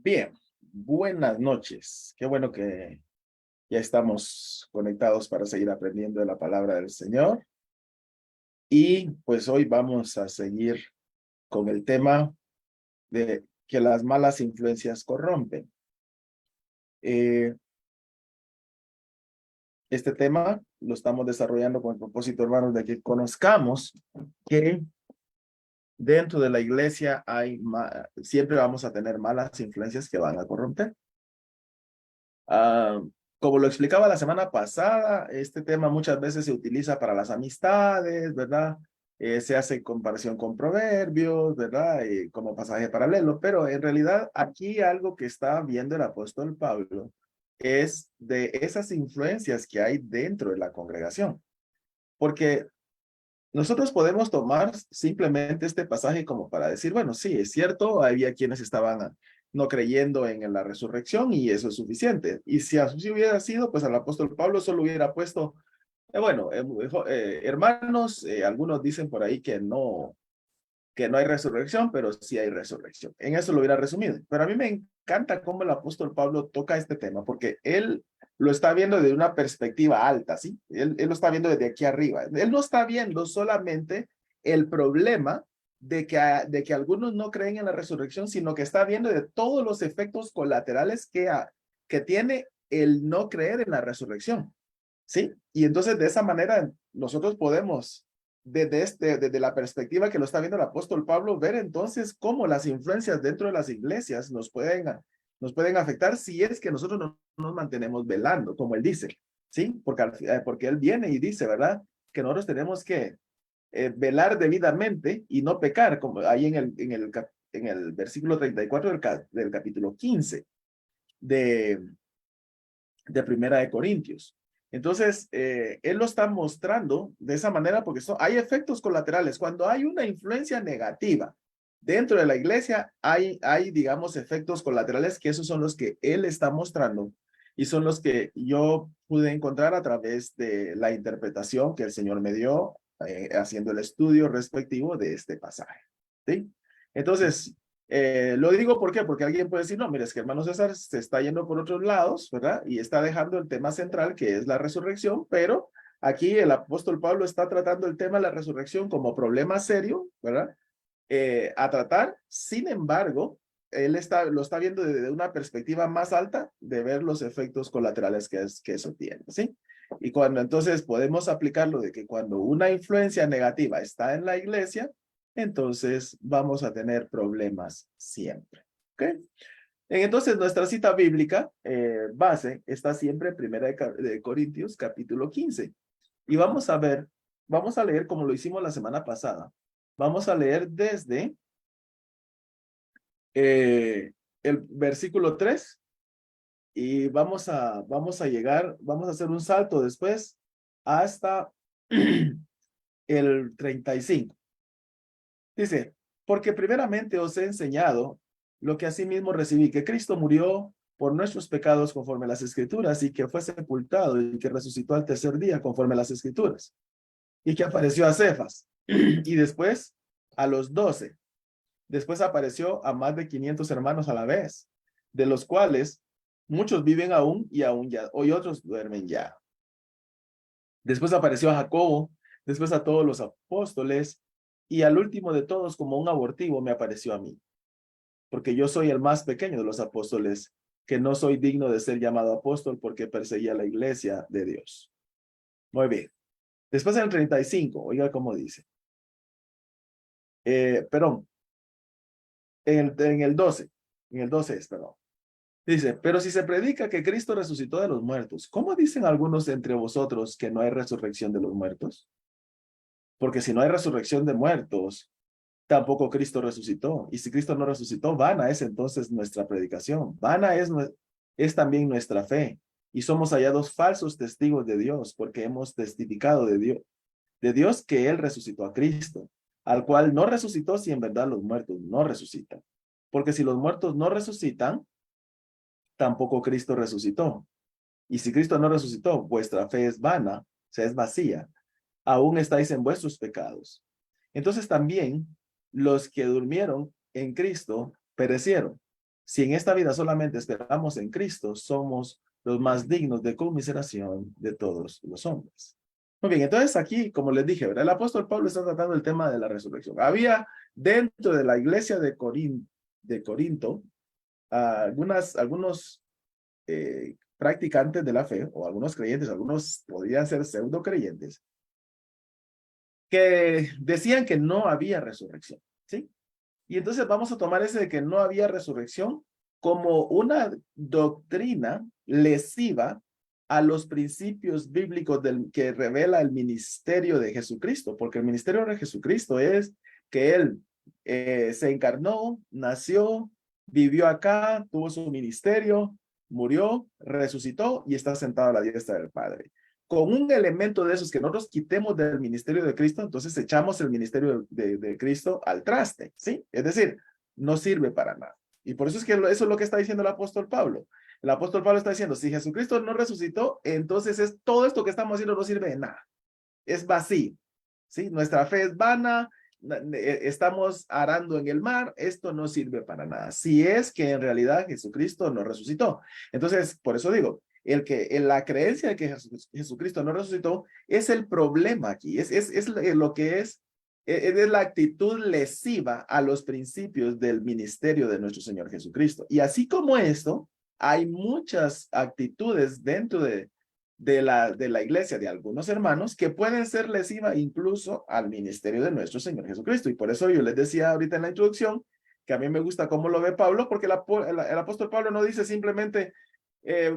Bien, buenas noches. Qué bueno que ya estamos conectados para seguir aprendiendo de la palabra del Señor. Y pues hoy vamos a seguir con el tema de que las malas influencias corrompen. Eh, este tema lo estamos desarrollando con el propósito, hermanos, de que conozcamos que dentro de la iglesia siempre vamos a tener malas influencias que van a corromper. Ah, como lo explicaba la semana pasada, este tema muchas veces se utiliza para las amistades, ¿verdad? Se hace comparación con proverbios, ¿verdad? Como pasaje paralelo, pero en realidad aquí algo que está viendo el apóstol Pablo es de esas influencias que hay dentro de la congregación, porque nosotros podemos tomar simplemente este pasaje como para decir, bueno, sí, es cierto, había quienes estaban no creyendo en la resurrección y eso es suficiente. Y si así hubiera sido, pues al apóstol Pablo solo hubiera puesto, hermanos, algunos dicen por ahí que no hay resurrección, pero sí hay resurrección. En eso lo hubiera resumido. Pero a mí me encanta cómo el apóstol Pablo toca este tema, porque él lo está viendo desde una perspectiva alta, ¿sí? Él lo está viendo desde aquí arriba. Él no está viendo solamente el problema de que algunos no creen en la resurrección, sino que está viendo de todos los efectos colaterales que tiene el no creer en la resurrección, ¿sí? Y entonces de esa manera nosotros podemos desde la perspectiva que lo está viendo el apóstol Pablo, ver entonces cómo las influencias dentro de las iglesias nos pueden afectar si es que nosotros no nos mantenemos velando, como él dice, ¿sí? Porque él viene y dice, ¿verdad? Que nosotros tenemos que velar debidamente y no pecar, como ahí en el versículo 34 del capítulo 15 de, de Primera de Corintios. Entonces, él lo está mostrando de esa manera porque hay efectos colaterales. Cuando hay una influencia negativa dentro de la iglesia, digamos, efectos colaterales que esos son los que él está mostrando y son los que yo pude encontrar a través de la interpretación que el Señor me dio haciendo el estudio respectivo de este pasaje. ¿Sí? Entonces, lo digo ¿por qué? Porque alguien puede decir, no, mira, es que hermano César se está yendo por otros lados, ¿verdad? Y está dejando el tema central que es la resurrección, pero aquí el apóstol Pablo está tratando el tema de la resurrección como problema serio, ¿verdad? A tratar, sin embargo, lo está viendo desde una perspectiva más alta de ver los efectos colaterales que eso tiene, ¿sí? Y cuando entonces podemos aplicarlo de que cuando una influencia negativa está en la iglesia, entonces vamos a tener problemas siempre. ¿Ok? Entonces nuestra cita bíblica base está siempre en Primera de Corintios capítulo 15. Y vamos a leer como lo hicimos la semana pasada. Vamos a leer desde el versículo 3 y vamos a hacer un salto después hasta el 35. Dice, porque primeramente os he enseñado lo que asimismo recibí, que Cristo murió por nuestros pecados conforme a las Escrituras y que fue sepultado y que resucitó al tercer día conforme a las Escrituras y que apareció a Cefas y después a los 12. Después apareció a más de 500 hermanos a la vez, de los cuales muchos viven aún y aún ya, hoy otros duermen ya. Después apareció a Jacobo, después a todos los apóstoles, y al último de todos, como un abortivo, me apareció a mí, porque yo soy el más pequeño de los apóstoles, que no soy digno de ser llamado apóstol porque perseguía la iglesia de Dios. Muy bien. Después en el 35, oiga cómo dice. Perdón, en el 12 es, perdón. Dice, pero si se predica que Cristo resucitó de los muertos, ¿cómo dicen algunos entre vosotros que no hay resurrección de los muertos? Porque si no hay resurrección de muertos, tampoco Cristo resucitó. Y si Cristo no resucitó, vana es entonces nuestra predicación. Vana es también nuestra fe. Y somos hallados falsos testigos de Dios, porque hemos testificado de Dios que Él resucitó a Cristo, al cual no resucitó si en verdad los muertos no resucitan. Porque si los muertos no resucitan, tampoco Cristo resucitó. Y si Cristo no resucitó, vuestra fe es vana, o sea, es vacía. Aún estáis en vuestros pecados. Entonces también los que durmieron en Cristo perecieron. si en esta vida solamente esperamos en Cristo, somos los más dignos de conmiseración de todos los hombres. Muy bien, entonces aquí, como les dije, ¿verdad? El apóstol Pablo está tratando el tema de la resurrección. Había dentro de la iglesia de Corinto algunos practicantes de la fe, o algunos creyentes, algunos podrían ser pseudo creyentes, que decían que no había resurrección, ¿sí? Y entonces vamos a tomar ese de que no había resurrección como una doctrina lesiva a los principios bíblicos que revela el ministerio de Jesucristo, porque el ministerio de Jesucristo es que Él se encarnó, nació, vivió acá, tuvo su ministerio, murió, resucitó y está sentado a la diestra del Padre. Con un elemento de esos que nosotros quitemos del ministerio de Cristo, entonces echamos el ministerio de Cristo al traste, ¿sí? Es decir, no sirve para nada. Y por eso es que eso es lo que está diciendo el apóstol Pablo. El apóstol Pablo está diciendo, si Jesucristo no resucitó, entonces todo esto que estamos haciendo no sirve de nada. Es vacío, ¿sí? Nuestra fe es vana, estamos arando en el mar, esto no sirve para nada. Si es que en realidad Jesucristo no resucitó. Entonces, por eso digo, la creencia de que Jesucristo no resucitó es el problema aquí, es lo que es la actitud lesiva a los principios del ministerio de nuestro Señor Jesucristo. Y así como esto, hay muchas actitudes dentro de la iglesia de algunos hermanos que pueden ser lesivas incluso al ministerio de nuestro Señor Jesucristo. Y por eso yo les decía ahorita en la introducción que a mí me gusta cómo lo ve Pablo, porque el apóstol Pablo no dice simplemente,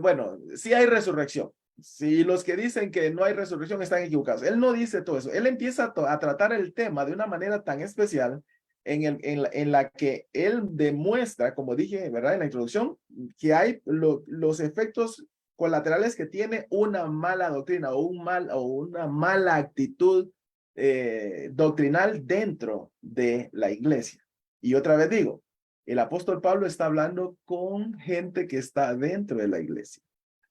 bueno, sí hay resurrección. Si los que dicen que no hay resurrección están equivocados. Él no dice todo eso. Él empieza a tratar el tema de una manera tan especial en la que él demuestra, como dije, ¿verdad? En la introducción, que hay los efectos colaterales que tiene una mala doctrina o una mala actitud doctrinal dentro de la iglesia. Y otra vez digo, el apóstol Pablo está hablando con gente que está dentro de la iglesia.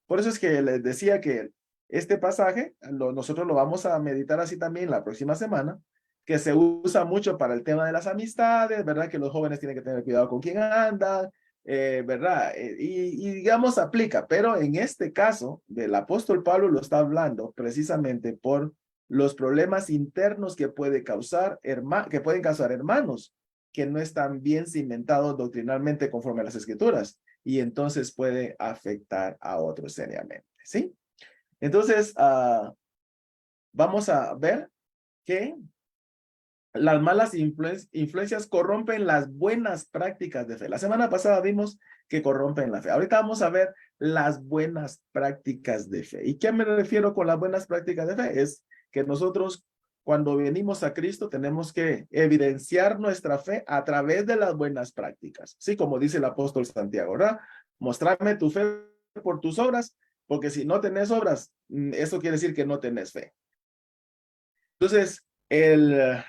Por eso es que les decía que este pasaje, nosotros lo vamos a meditar así también la próxima semana, que se usa mucho para el tema de las amistades, ¿verdad? Que los jóvenes tienen que tener cuidado con quién andan, ¿verdad? Y digamos aplica, pero en este caso, el apóstol Pablo lo está hablando precisamente por los problemas internos que pueden causar hermanos que no están bien cimentados doctrinalmente conforme a las escrituras y entonces puede afectar a otros seriamente, ¿sí? Entonces, vamos a ver que las malas influencias corrompen las buenas prácticas de fe. La semana pasada vimos que corrompen la fe. Ahorita vamos a ver las buenas prácticas de fe. ¿Y qué me refiero con las buenas prácticas de fe? Es que nosotros cuando venimos a Cristo tenemos que evidenciar nuestra fe a través de las buenas prácticas. Sí, como dice el apóstol Santiago, ¿verdad? Mostrarme tu fe por tus obras, porque si no tenés obras, eso quiere decir que no tenés fe. Entonces,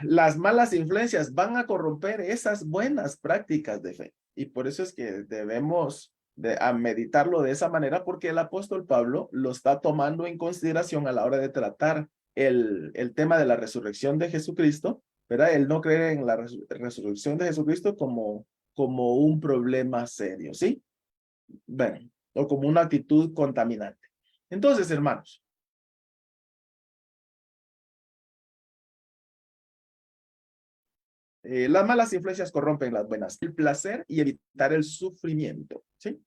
las malas influencias van a corromper esas buenas prácticas de fe. Y por eso es que debemos a meditarlo de esa manera, porque el apóstol Pablo lo está tomando en consideración a la hora de tratar el tema de la resurrección de Jesucristo, ¿verdad? Él no cree en la resurrección de Jesucristo como un problema serio, ¿sí? Bueno, o como una actitud contaminante. Entonces, hermanos, las malas influencias corrompen las buenas. El placer y evitar el sufrimiento, ¿sí?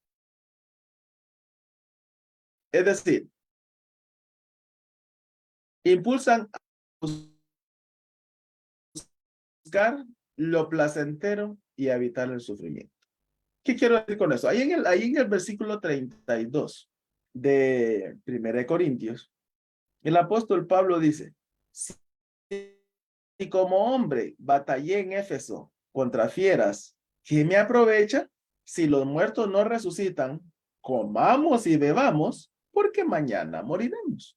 Es decir, impulsan a buscar lo placentero y a evitar el sufrimiento. ¿Qué quiero decir con eso? Ahí en el versículo 32 de 1 Corintios, el apóstol Pablo dice, si como hombre batallé en Éfeso contra fieras, ¿qué me aprovecha? Si los muertos no resucitan, comamos y bebamos, porque mañana moriremos.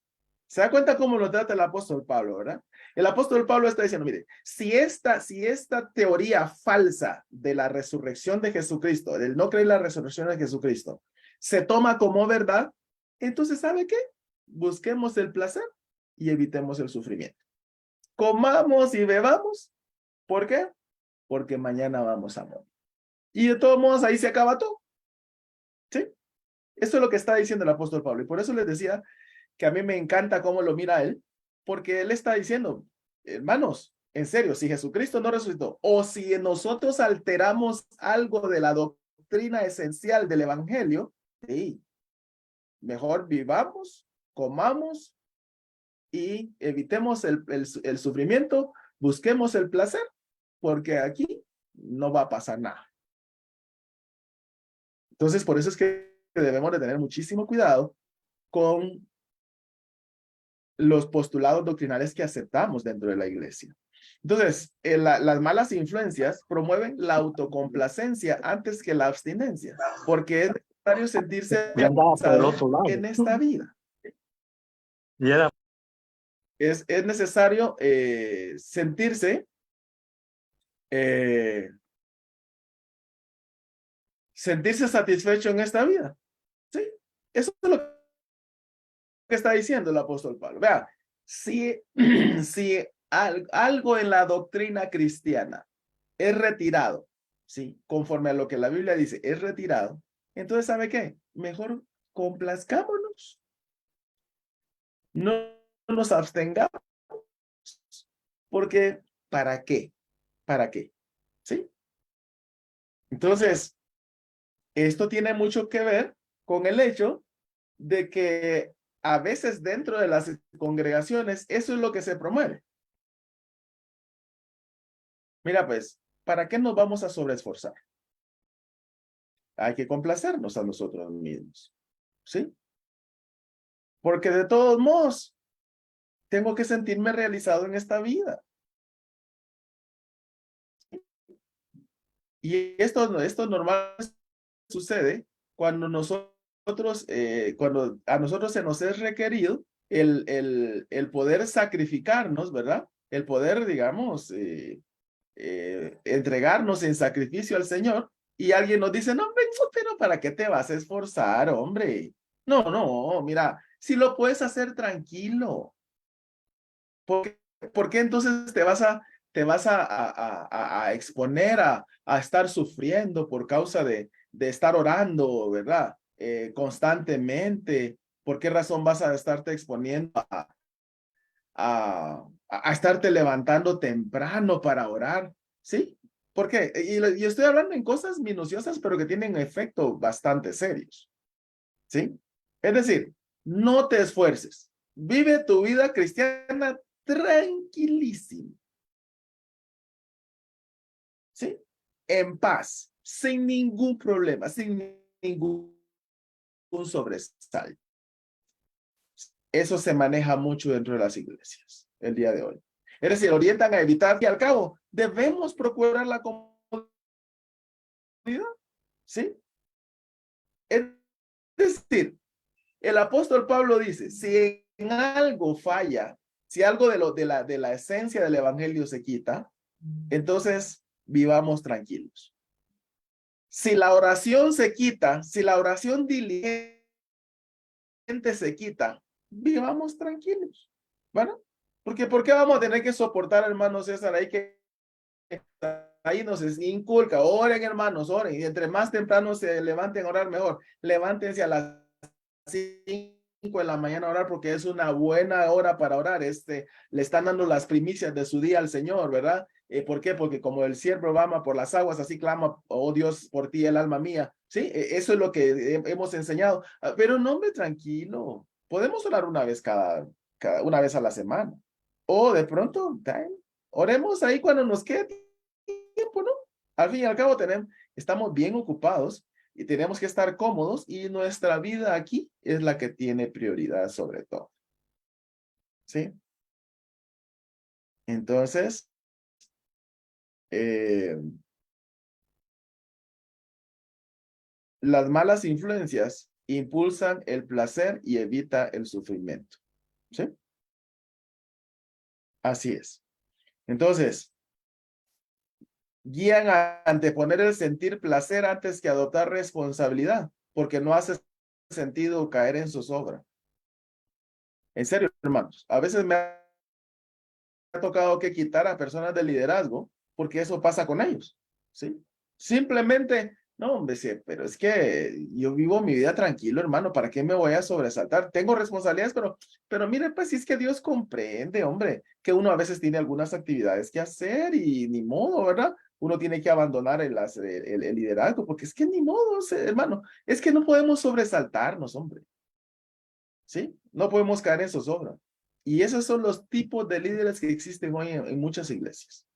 ¿Se da cuenta cómo lo trata el apóstol Pablo, verdad? El apóstol Pablo está diciendo, mire, si esta teoría falsa de la resurrección de Jesucristo, del no creer en la resurrección de Jesucristo, se toma como verdad, entonces, ¿sabe qué? Busquemos el placer y evitemos el sufrimiento. Comamos y bebamos. ¿Por qué? Porque mañana vamos a morir. Y de todos modos ahí se acaba todo. ¿Sí? Eso es lo que está diciendo el apóstol Pablo. Y por eso les decía que a mí me encanta cómo lo mira él, porque él está diciendo, hermanos, en serio, si Jesucristo no resucitó, o si nosotros alteramos algo de la doctrina esencial del evangelio, sí, mejor vivamos, comamos y evitemos el sufrimiento, busquemos el placer, porque aquí no va a pasar nada. Entonces, por eso es que debemos de tener muchísimo cuidado con los postulados doctrinales que aceptamos dentro de la iglesia. Entonces, las malas influencias promueven la autocomplacencia antes que la abstinencia, porque es necesario sentirse Ya andaba por el otro lado. en esta vida. Y era Es necesario sentirse satisfecho en esta vida. ¿Sí? Eso es lo que está diciendo el apóstol Pablo. Vea, si, si algo en la doctrina cristiana es retirado, ¿sí? Conforme a lo que la Biblia dice, es retirado, entonces, ¿sabe qué? Mejor complazcámonos. No nos abstengamos. Porque, ¿para qué? ¿Para qué? ¿Sí? Entonces, esto tiene mucho que ver con el hecho de que a veces dentro de las congregaciones eso es lo que se promueve. Mira, pues, ¿para qué nos vamos a sobreesforzar? Hay que complacernos a nosotros mismos, ¿sí? Porque de todos modos, tengo que sentirme realizado en esta vida. Y esto normalmente sucede cuando cuando a nosotros se nos es requerido el poder sacrificarnos, ¿verdad? El poder, digamos, entregarnos en sacrificio al Señor y alguien nos dice, no, hombre, pero ¿para qué te vas a esforzar, hombre? No, no, mira, si lo puedes hacer tranquilo, ¿por qué entonces te vas a exponer a estar sufriendo por causa de estar orando, ¿verdad? Constantemente. ¿Por qué razón vas a estarte exponiendo a estarte levantando temprano para orar? ¿Sí? ¿Por qué? Y estoy hablando en cosas minuciosas, pero que tienen efecto bastante serios. ¿Sí? Es decir, no te esfuerces. Vive tu vida cristiana tranquilísimo. ¿Sí? En paz, sin ningún problema, sin ningún sobresalto. Eso se maneja mucho dentro de las iglesias el día de hoy. Es decir, orientan a evitar que al cabo debemos procurar la comodidad. ¿Sí? Es decir, el apóstol Pablo dice, si en algo falla, si algo de la esencia del evangelio se quita, entonces vivamos tranquilos. Si la oración se quita, si la oración diligente se quita, vivamos tranquilos. ¿Bueno? Porque ¿por qué vamos a tener que soportar, hermano César, ahí nos inculca, oren hermanos, oren, y entre más temprano se levanten a orar mejor, levántense a las 5 de la mañana a orar porque es una buena hora para orar, le están dando las primicias de su día al Señor, ¿verdad? ¿Por qué? Porque como el siervo vama por las aguas, así clama, oh Dios, por ti el alma mía, ¿sí? Eso es lo que hemos enseñado, pero no, hombre, tranquilo, podemos orar una vez a la semana, o de pronto, oremos ahí cuando nos quede tiempo, ¿no? Al fin y al cabo estamos bien ocupados y tenemos que estar cómodos y nuestra vida aquí es la que tiene prioridad sobre todo. ¿Sí? Entonces, las malas influencias impulsan el placer y evita el sufrimiento. ¿Sí? Así es. Entonces, guían a anteponer el sentir placer antes que adoptar responsabilidad, porque no hace sentido caer en zozobra. En serio, hermanos, a veces me ha tocado que quitar a personas de liderazgo porque eso pasa con ellos, ¿sí? Simplemente, no, hombre, sí, pero es que yo vivo mi vida tranquilo, hermano, ¿para qué me voy a sobresaltar? Tengo responsabilidades, pero mire, pues si es que Dios comprende, hombre, que uno a veces tiene algunas actividades que hacer y ni modo, ¿verdad? Uno tiene que abandonar el liderazgo, porque es que ni modo, hermano, es que no podemos sobresaltarnos, hombre, ¿sí? No podemos caer en zozobra. Y esos son los tipos de líderes que existen hoy en muchas iglesias.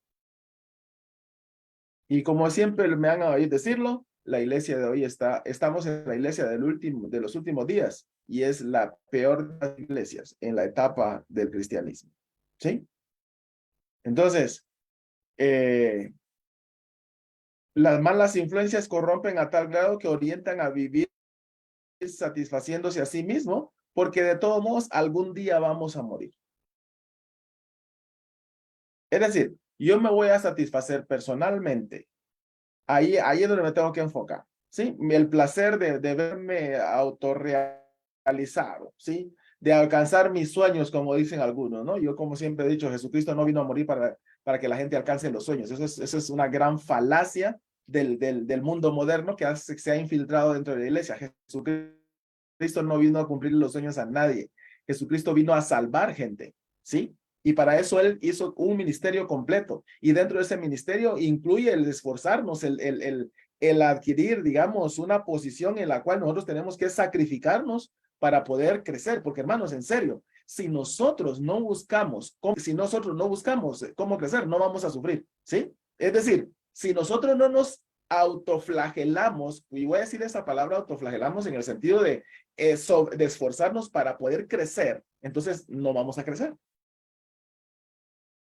Y como siempre me han oído decirlo, la iglesia de hoy estamos en la iglesia de los últimos días y es la peor de las iglesias en la etapa del cristianismo. ¿Sí? Entonces, eh, las malas influencias corrompen a tal grado que orientan a vivir satisfaciéndose a sí mismo, porque de todos modos algún día vamos a morir. Es decir, yo me voy a satisfacer personalmente. Ahí es donde me tengo que enfocar, ¿sí? El placer de verme autorrealizado, ¿sí? De alcanzar mis sueños, como dicen algunos, ¿no? Yo, como siempre he dicho, Jesucristo no vino a morir para que la gente alcance los sueños. Eso es una gran falacia del mundo moderno que se ha infiltrado dentro de la iglesia. Jesucristo no vino a cumplir los sueños a nadie. Jesucristo vino a salvar gente, ¿sí? Y para eso él hizo un ministerio completo. Y dentro de ese ministerio incluye el esforzarnos, el adquirir, digamos, una posición en la cual nosotros tenemos que sacrificarnos para poder crecer. Porque, hermanos, en serio, si nosotros no buscamos, cómo crecer, no vamos a sufrir, ¿sí? Es decir, si nosotros no nos autoflagelamos, y voy a decir esa palabra autoflagelamos en el sentido de esforzarnos para poder crecer, entonces no vamos a crecer.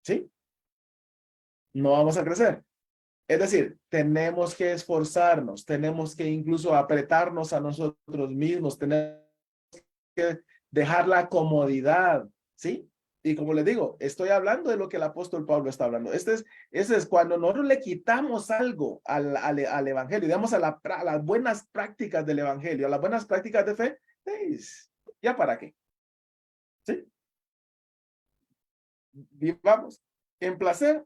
¿Sí? No vamos a crecer. Es decir, tenemos que esforzarnos, tenemos que incluso apretarnos a nosotros mismos, tenemos que dejar la comodidad, ¿sí? Y como les digo, estoy hablando de lo que el apóstol Pablo está hablando. Ese es cuando nosotros le quitamos algo al evangelio, digamos a las buenas prácticas del evangelio, a las buenas prácticas de fe, pues, ¿ya para qué? ¿Sí? Vivamos en placer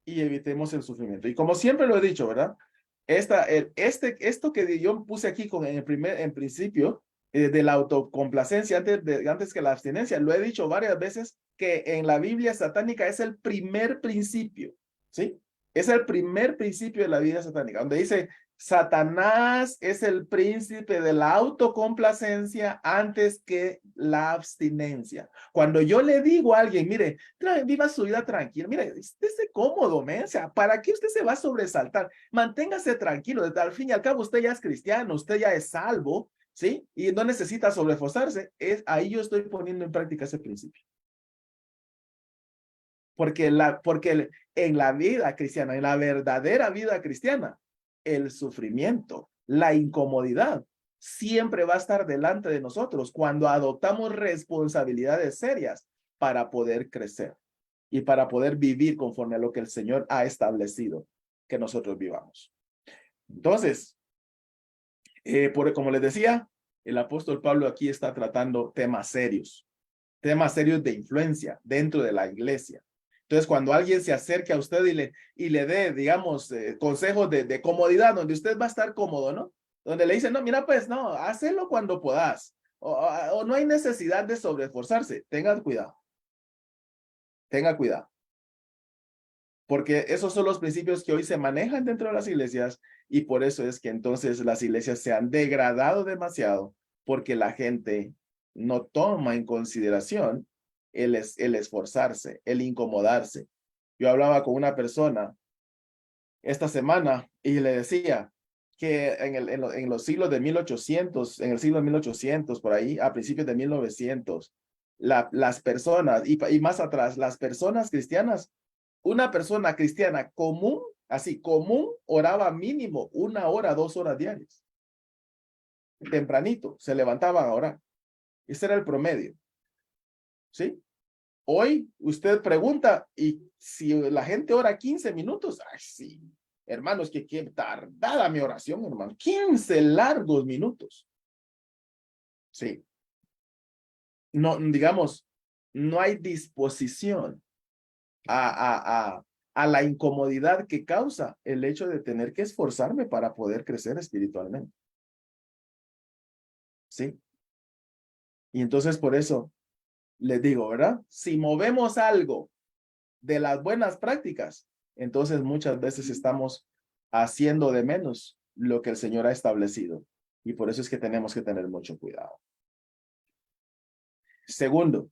y evitemos el sufrimiento. Y como siempre lo he dicho, ¿verdad? Esto que yo puse aquí en principio de la autocomplacencia antes que la abstinencia, lo he dicho varias veces que en la Biblia satánica es el primer principio, ¿sí? Es el primer principio de la vida satánica, donde dice, Satanás es el príncipe de la autocomplacencia antes que la abstinencia. Cuando yo le digo a alguien, mire, viva su vida tranquila, mire, esté cómodo, o sea, ¿para qué usted se va a sobresaltar? Manténgase tranquilo, al fin y al cabo usted ya es cristiano, usted ya es salvo, ¿sí? Y no necesita sobreforzarse. Ahí yo estoy poniendo en práctica ese principio. Porque en la vida cristiana, en la verdadera vida cristiana, el sufrimiento, la incomodidad, siempre va a estar delante de nosotros cuando adoptamos responsabilidades serias para poder crecer y para poder vivir conforme a lo que el Señor ha establecido que nosotros vivamos. Entonces, como les decía, el apóstol Pablo aquí está tratando temas serios de influencia dentro de la iglesia. Entonces, cuando alguien se acerque a usted y le dé, digamos, consejos de comodidad, donde usted va a estar cómodo, ¿no? Donde le dice, no, mira, pues, no, hazlo cuando puedas. O no hay necesidad de sobreesforzarse. Tenga cuidado. Porque esos son los principios que hoy se manejan dentro de las iglesias y por eso es que entonces las iglesias se han degradado demasiado porque la gente no toma en consideración el esforzarse, el incomodarse. Yo hablaba con una persona esta semana y le decía que en los siglos de 1800, en el siglo de 1800, por ahí, a principios de 1900, las personas, y más atrás, las personas cristianas, una persona cristiana común, así común, oraba mínimo 1 hora, 2 horas diarias. Tempranito, se levantaban a orar. Ese era el promedio. ¿Sí? Hoy usted pregunta, y si la gente ora 15 minutos, ay, sí, hermanos, que qué tardada mi oración, hermano. 15 largos minutos. Sí. No, digamos, no hay disposición a la incomodidad que causa el hecho de tener que esforzarme para poder crecer espiritualmente. ¿Sí? Y entonces por eso les digo, ¿verdad? Si movemos algo de las buenas prácticas, entonces muchas veces estamos haciendo de menos lo que el Señor ha establecido. Y por eso es que tenemos que tener mucho cuidado. Segundo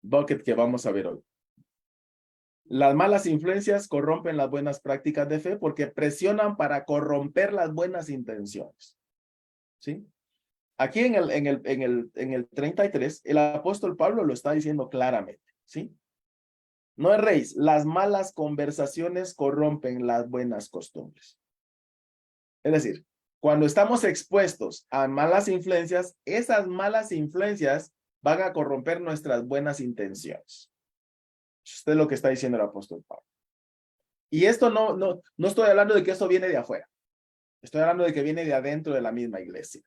bucket que vamos a ver hoy. Las malas influencias corrompen las buenas prácticas de fe porque presionan para corromper las buenas intenciones. ¿Sí? Aquí en el 33, el apóstol Pablo lo está diciendo claramente. ¿Sí? No erréis, las malas conversaciones corrompen las buenas costumbres. Es decir, cuando estamos expuestos a malas influencias, esas malas influencias van a corromper nuestras buenas intenciones. Esto es lo que está diciendo el apóstol Pablo. Y esto no estoy hablando de que esto viene de afuera. Estoy hablando de que viene de adentro de la misma iglesia.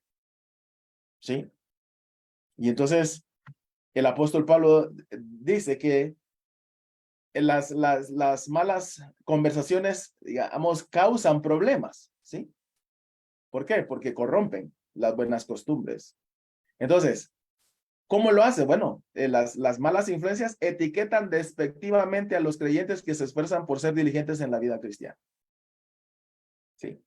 ¿Sí? Y entonces, el apóstol Pablo dice que las malas conversaciones, digamos, causan problemas. ¿Sí? ¿Por qué? Porque corrompen las buenas costumbres. Entonces, ¿cómo lo hace? Bueno, las malas influencias etiquetan despectivamente a los creyentes que se esfuerzan por ser diligentes en la vida cristiana. Sí.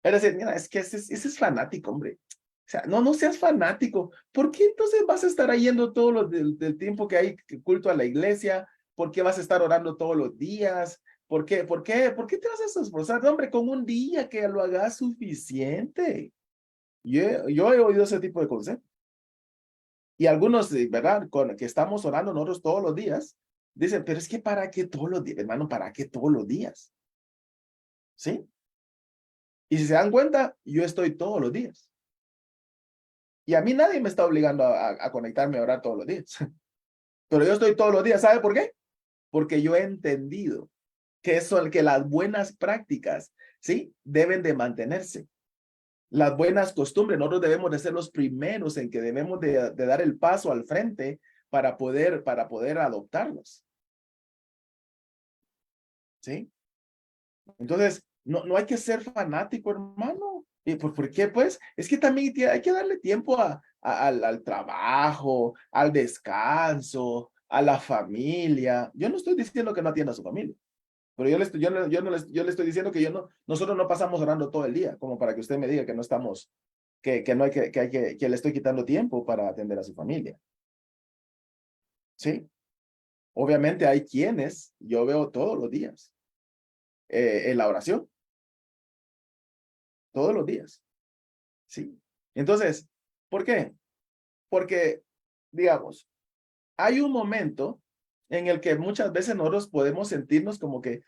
Es decir, mira, es que ese es fanático, hombre. O sea, no seas fanático. ¿Por qué entonces vas a estar yendo todo del tiempo que hay culto a la iglesia? ¿Por qué vas a estar orando todos los días? ¿Por qué te vas a esforzar? No, hombre, con un día que lo hagas suficiente. Yo he oído ese tipo de consejos. Y algunos, ¿verdad? Que estamos orando nosotros todos los días, dicen, pero es que ¿para qué todos los días, hermano? ¿Para qué todos los días? ¿Sí? Y si se dan cuenta, yo estoy todos los días. Y a mí nadie me está obligando a conectarme a orar todos los días. Pero yo estoy todos los días. ¿Sabe por qué? Porque yo he entendido que las buenas prácticas, ¿sí? Deben de mantenerse. Las buenas costumbres, nosotros debemos de ser los primeros en que debemos de dar el paso al frente para poder adoptarlos. ¿Sí? Entonces, no hay que ser fanático, hermano. ¿Y por qué? Pues es que también hay que darle tiempo al trabajo, al descanso, a la familia. Yo no estoy diciendo que no atienda a su familia, pero yo le estoy diciendo que nosotros no pasamos orando todo el día, como para que usted me diga que no estamos, que no hay que le estoy quitando tiempo para atender a su familia. ¿Sí? Obviamente hay quienes yo veo todos los días en la oración. Todos los días. ¿Sí? Entonces, ¿por qué? Porque, digamos, hay un momento en el que muchas veces nosotros podemos sentirnos como que,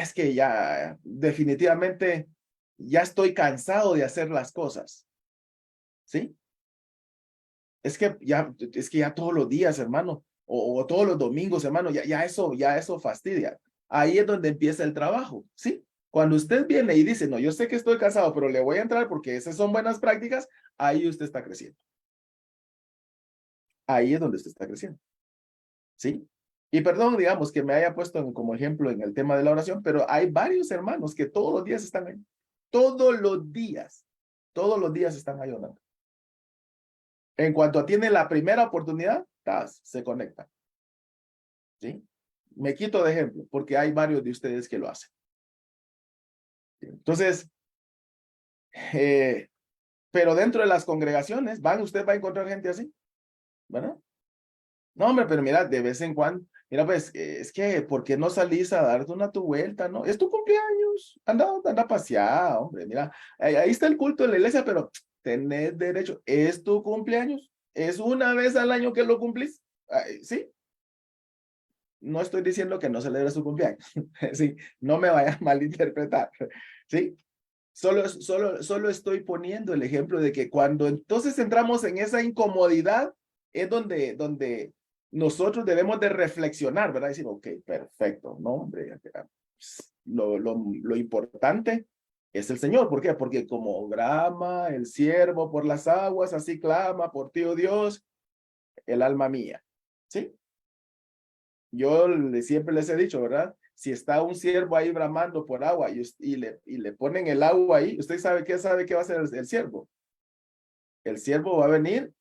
es que ya definitivamente ya estoy cansado de hacer las cosas. ¿Sí? Es que ya todos los días, hermano, o todos los domingos, hermano, ya eso fastidia. Ahí es donde empieza el trabajo, ¿sí? Cuando usted viene y dice, no, yo sé que estoy cansado, pero le voy a entrar porque esas son buenas prácticas, ahí usted está creciendo. Ahí es donde usted está creciendo, ¿sí? Y perdón, digamos, que me haya puesto como ejemplo en el tema de la oración, pero hay varios hermanos que todos los días están ahí. Todos los días están ahí orando. En cuanto tiene la primera oportunidad, se conecta. ¿Sí? Me quito de ejemplo, porque hay varios de ustedes que lo hacen. Entonces, pero dentro de las congregaciones, usted va a encontrar gente así, ¿verdad? No, hombre, pero mira, de vez en cuando, mira, pues, es que, ¿por qué no salís a darte una tu vuelta, no? Es tu cumpleaños, anda pasear, hombre, mira, ahí está el culto de la iglesia, pero tenés derecho, es tu cumpleaños, es una vez al año que lo cumplís, ¿sí? No estoy diciendo que no celebre su cumpleaños, sí, no me vaya a malinterpretar, ¿sí? Solo estoy poniendo el ejemplo de que cuando entonces entramos en esa incomodidad, es donde nosotros debemos de reflexionar, ¿verdad? Decir, ok, perfecto, ¿no? Hombre, lo importante es el Señor. ¿Por qué? Porque como grama el ciervo por las aguas, así clama por ti, oh Dios, el alma mía, ¿sí? siempre les he dicho, ¿verdad? Si está un siervo ahí bramando por agua y le ponen el agua ahí, ¿usted sabe qué va a hacer el siervo? El siervo va a venir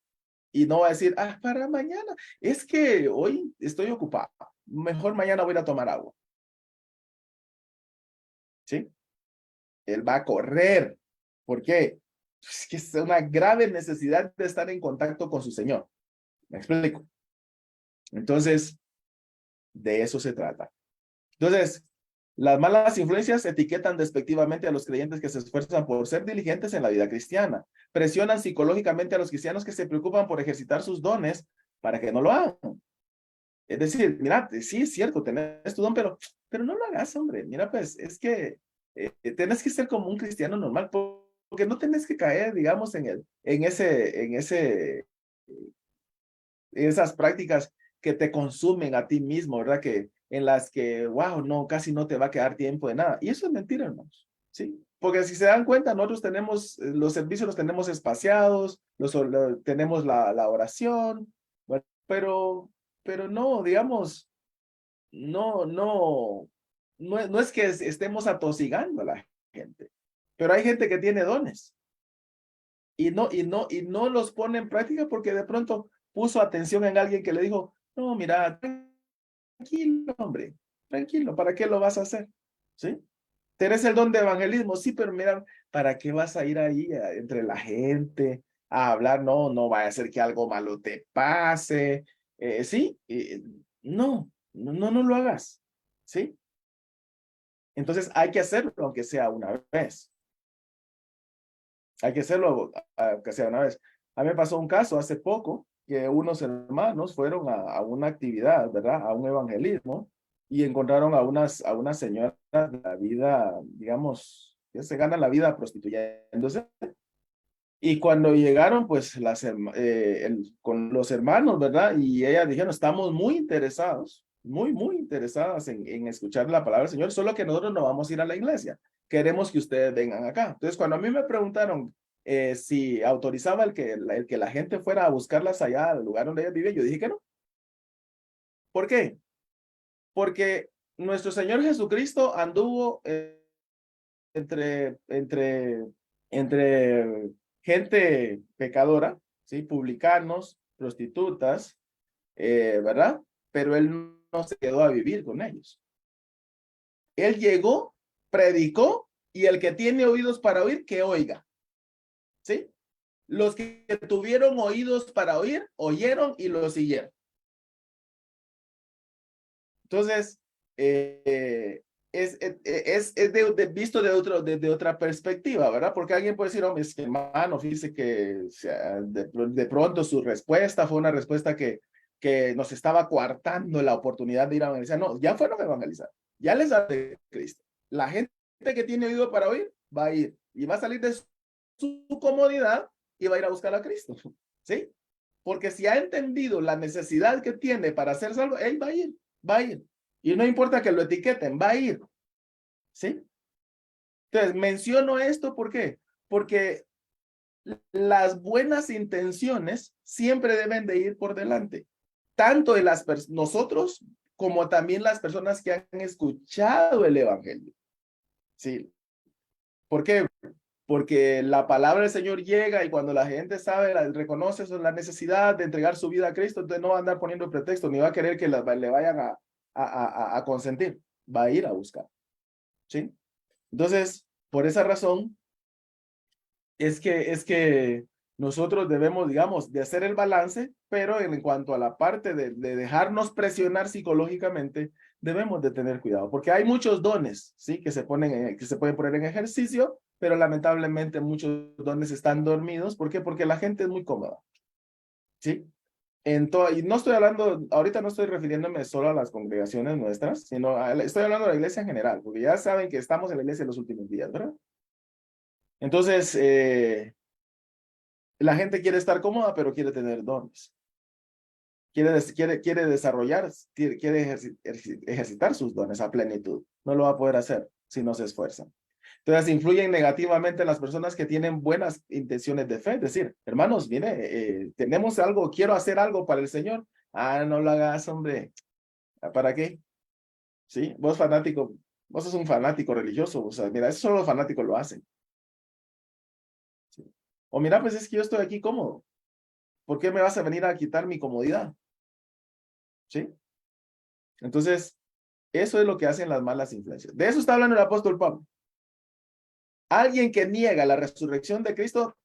y no va a decir, para mañana, es que hoy estoy ocupado, mejor mañana voy a ir a tomar agua. ¿Sí? Él va a correr. ¿Por qué? Es que es una grave necesidad de estar en contacto con su Señor. ¿Me explico? Entonces, de eso se trata. Entonces, las malas influencias etiquetan despectivamente a los creyentes que se esfuerzan por ser diligentes en la vida cristiana. Presionan psicológicamente a los cristianos que se preocupan por ejercitar sus dones para que no lo hagan. Es decir, mira, sí es cierto, tenés tu don, pero no lo hagas, hombre. Mira, pues, es que tenés que ser como un cristiano normal, porque no tenés que caer, digamos, esas prácticas que te consumen a ti mismo, ¿verdad? En las que, wow, no, casi no te va a quedar tiempo de nada. Y eso es mentira, hermanos, ¿sí? Porque si se dan cuenta, nosotros tenemos, los servicios los tenemos espaciados, tenemos la oración, bueno, pero no, digamos, no es que estemos atosigando a la gente, pero hay gente que tiene dones y no los pone en práctica porque de pronto puso atención en alguien que le dijo, no, mira, tranquilo, hombre, tranquilo, ¿para qué lo vas a hacer? ¿Sí? ¿Tenés el don de evangelismo? Sí, pero mira, ¿para qué vas a ir ahí entre la gente a hablar? No, no vaya a ser que algo malo te pase. Sí, no lo hagas. ¿Sí? Entonces hay que hacerlo, aunque sea una vez. Hay que hacerlo, aunque sea una vez. A mí me pasó un caso hace poco que unos hermanos fueron a una actividad, ¿verdad? A un evangelismo y encontraron a unas señoras de la vida, digamos, que se ganan la vida prostituyéndose. Y cuando llegaron, pues, con los hermanos, ¿verdad? Y ellas dijeron, estamos muy interesados, muy interesadas en escuchar la palabra del Señor, solo que nosotros no vamos a ir a la iglesia. Queremos que ustedes vengan acá. Entonces, cuando a mí me preguntaron si autorizaba el que la gente fuera a buscarlas allá al lugar donde ellas vivían, yo dije que no. ¿Por qué? Porque nuestro Señor Jesucristo anduvo entre, entre gente pecadora, ¿sí? Publicanos, prostitutas, ¿verdad? Pero él no se quedó a vivir con ellos. Él llegó, predicó, y el que tiene oídos para oír, que oiga, ¿sí? Los que tuvieron oídos para oír, oyeron y lo siguieron. Entonces, visto de otra perspectiva, ¿verdad? Porque alguien puede decir, hombre, es que hermano, fíjese que de pronto su respuesta fue una respuesta que nos estaba coartando la oportunidad de ir a evangelizar. No, ya fueron a evangelizar, ya les hablé de Cristo. La gente que tiene oído para oír, va a ir y va a salir de su comodidad y va a ir a buscar a Cristo, ¿sí? Porque si ha entendido la necesidad que tiene para hacer salvo, él va a ir. Y no importa que lo etiqueten, va a ir. ¿Sí? Entonces, menciono esto, ¿por qué? Porque las buenas intenciones siempre deben de ir por delante, tanto de nosotros como también las personas que han escuchado el evangelio. ¿Sí? ¿Por qué? Porque la palabra del Señor llega y cuando la gente sabe, reconoce la necesidad de entregar su vida a Cristo, entonces no va a andar poniendo pretextos, ni va a querer que le vayan a consentir, va a ir a buscar. ¿Sí? Entonces, por esa razón, es que nosotros debemos, digamos, de hacer el balance, pero en cuanto a la parte de dejarnos presionar psicológicamente, debemos de tener cuidado, porque hay muchos dones, ¿sí? Que se pueden poner en ejercicio, pero lamentablemente muchos dones están dormidos. ¿Por qué? Porque la gente es muy cómoda, ¿sí? Y no estoy hablando, ahorita no estoy refiriéndome solo a las congregaciones nuestras, sino estoy hablando de la iglesia en general, porque ya saben que estamos en la iglesia en los últimos días, ¿verdad? Entonces, la gente quiere estar cómoda, pero quiere tener dones. Quiere desarrollar, quiere ejercitar sus dones a plenitud. No lo va a poder hacer si no se esfuerza. Entonces, influyen negativamente en las personas que tienen buenas intenciones de fe. Es decir, hermanos, mire, tenemos algo, quiero hacer algo para el Señor. No lo hagas, hombre. ¿Para qué? ¿Sí? Vos fanático, vos sos un fanático religioso, o sea, mira, eso solo los fanáticos lo hacen. ¿Sí? O mira, pues es que yo estoy aquí cómodo. ¿Por qué me vas a venir a quitar mi comodidad? ¿Sí? Entonces, eso es lo que hacen las malas influencias. De eso está hablando el apóstol Pablo. Alguien que niega la resurrección de Cristo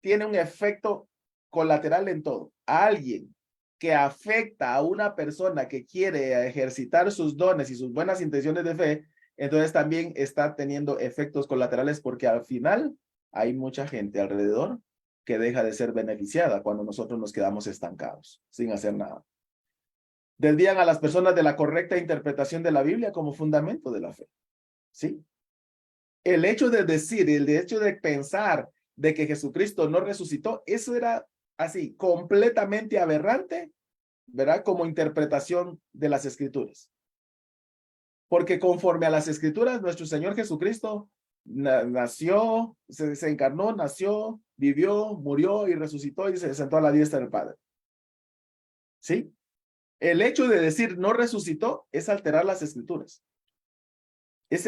tiene un efecto colateral en todo. Alguien que afecta a una persona que quiere ejercitar sus dones y sus buenas intenciones de fe, entonces también está teniendo efectos colaterales porque al final hay mucha gente alrededor que deja de ser beneficiada cuando nosotros nos quedamos estancados sin hacer nada. Desvían a las personas de la correcta interpretación de la Biblia como fundamento de la fe. ¿Sí? El hecho de decir, el hecho de pensar de que Jesucristo no resucitó, eso era así, completamente aberrante, ¿verdad? Como interpretación de las Escrituras. Porque conforme a las Escrituras, nuestro Señor Jesucristo nació, se encarnó, nació, vivió, murió y resucitó y se sentó a la diestra del Padre. ¿Sí? El hecho de decir no resucitó es alterar las Escrituras. Es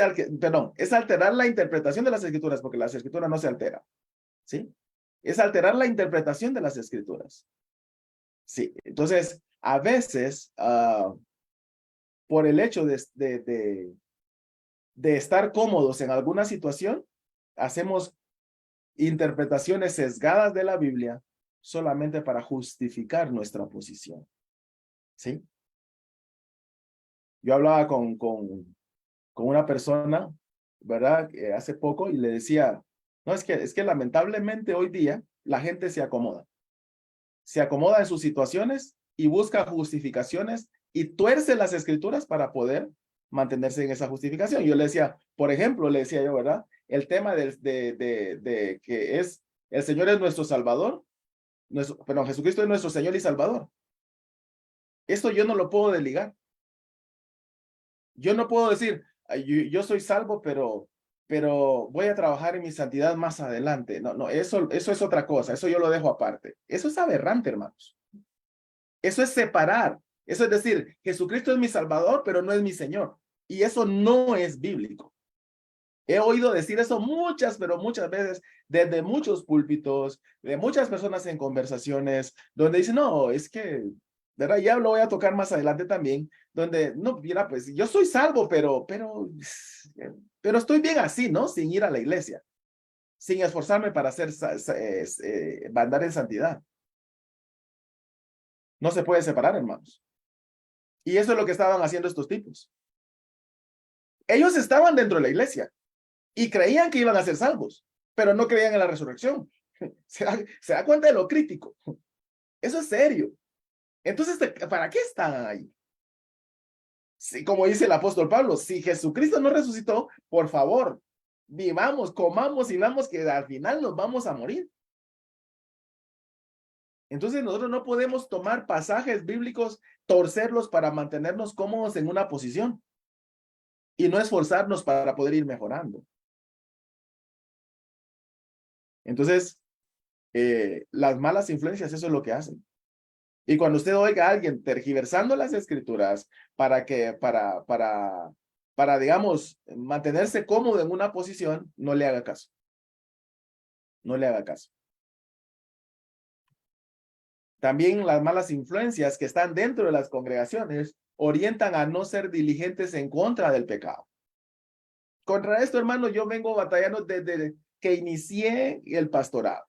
alterar la interpretación de las Escrituras, porque las Escrituras no se alteran. ¿Sí? Es alterar la interpretación de las Escrituras. Sí, entonces, a veces, por el hecho de estar cómodos en alguna situación, hacemos interpretaciones sesgadas de la Biblia solamente para justificar nuestra posición. ¿Sí? Yo hablaba con una persona, ¿verdad? Hace poco y le decía, no, es que lamentablemente hoy día la gente se acomoda en sus situaciones y busca justificaciones y tuerce las escrituras para poder mantenerse en esa justificación. Yo le decía, por ejemplo, le decía yo, ¿verdad? El tema de que es, el Señor es nuestro Salvador, perdón, Jesucristo es nuestro Señor y Salvador. Esto yo no lo puedo desligar. Yo no puedo decir, yo soy salvo, pero voy a trabajar en mi santidad más adelante. No, no, eso es otra cosa. Eso yo lo dejo aparte. Eso es aberrante, hermanos. Eso es separar. Eso es decir, Jesucristo es mi Salvador, pero no es mi Señor. Y eso no es bíblico. He oído decir eso muchas, pero muchas veces, desde muchos púlpitos, de muchas personas en conversaciones, donde dicen, no, es que, ¿verdad? Ya lo voy a tocar más adelante también, donde, no, mira, pues yo soy salvo, pero estoy bien así, ¿no? Sin ir a la iglesia, sin esforzarme para andar en santidad. No se puede separar, hermanos. Y eso es lo que estaban haciendo estos tipos. Ellos estaban dentro de la iglesia y creían que iban a ser salvos, pero no creían en la resurrección. ¿Se da cuenta de lo crítico? Eso es serio. Entonces, ¿para qué están ahí? Sí, como dice el apóstol Pablo, si Jesucristo no resucitó, por favor, vivamos, comamos y vamos que al final nos vamos a morir. Entonces nosotros no podemos tomar pasajes bíblicos, torcerlos para mantenernos cómodos en una posición y no esforzarnos para poder ir mejorando. Entonces, las malas influencias, eso es lo que hacen. Y cuando usted oiga a alguien tergiversando las escrituras para, digamos, mantenerse cómodo en una posición, no le haga caso. No le haga caso. También las malas influencias que están dentro de las congregaciones orientan a no ser diligentes en contra del pecado. Contra esto, hermano, yo vengo batallando desde que inicié el pastorado.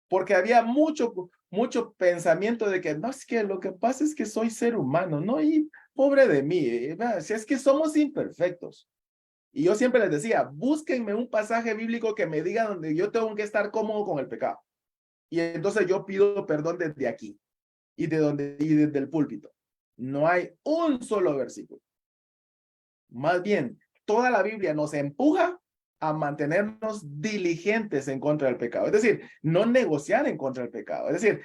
Porque había mucho pensamiento de que no, es que lo que pasa es que soy ser humano, ¿no? Y pobre de mí, si es que somos imperfectos. Y yo siempre les decía, búsquenme un pasaje bíblico que me diga donde yo tengo que estar cómodo con el pecado. Y entonces yo pido perdón desde aquí y desde el púlpito. No hay un solo versículo. Más bien, toda la Biblia nos empuja a mantenernos diligentes en contra del pecado. Es decir, no negociar en contra del pecado. Es decir,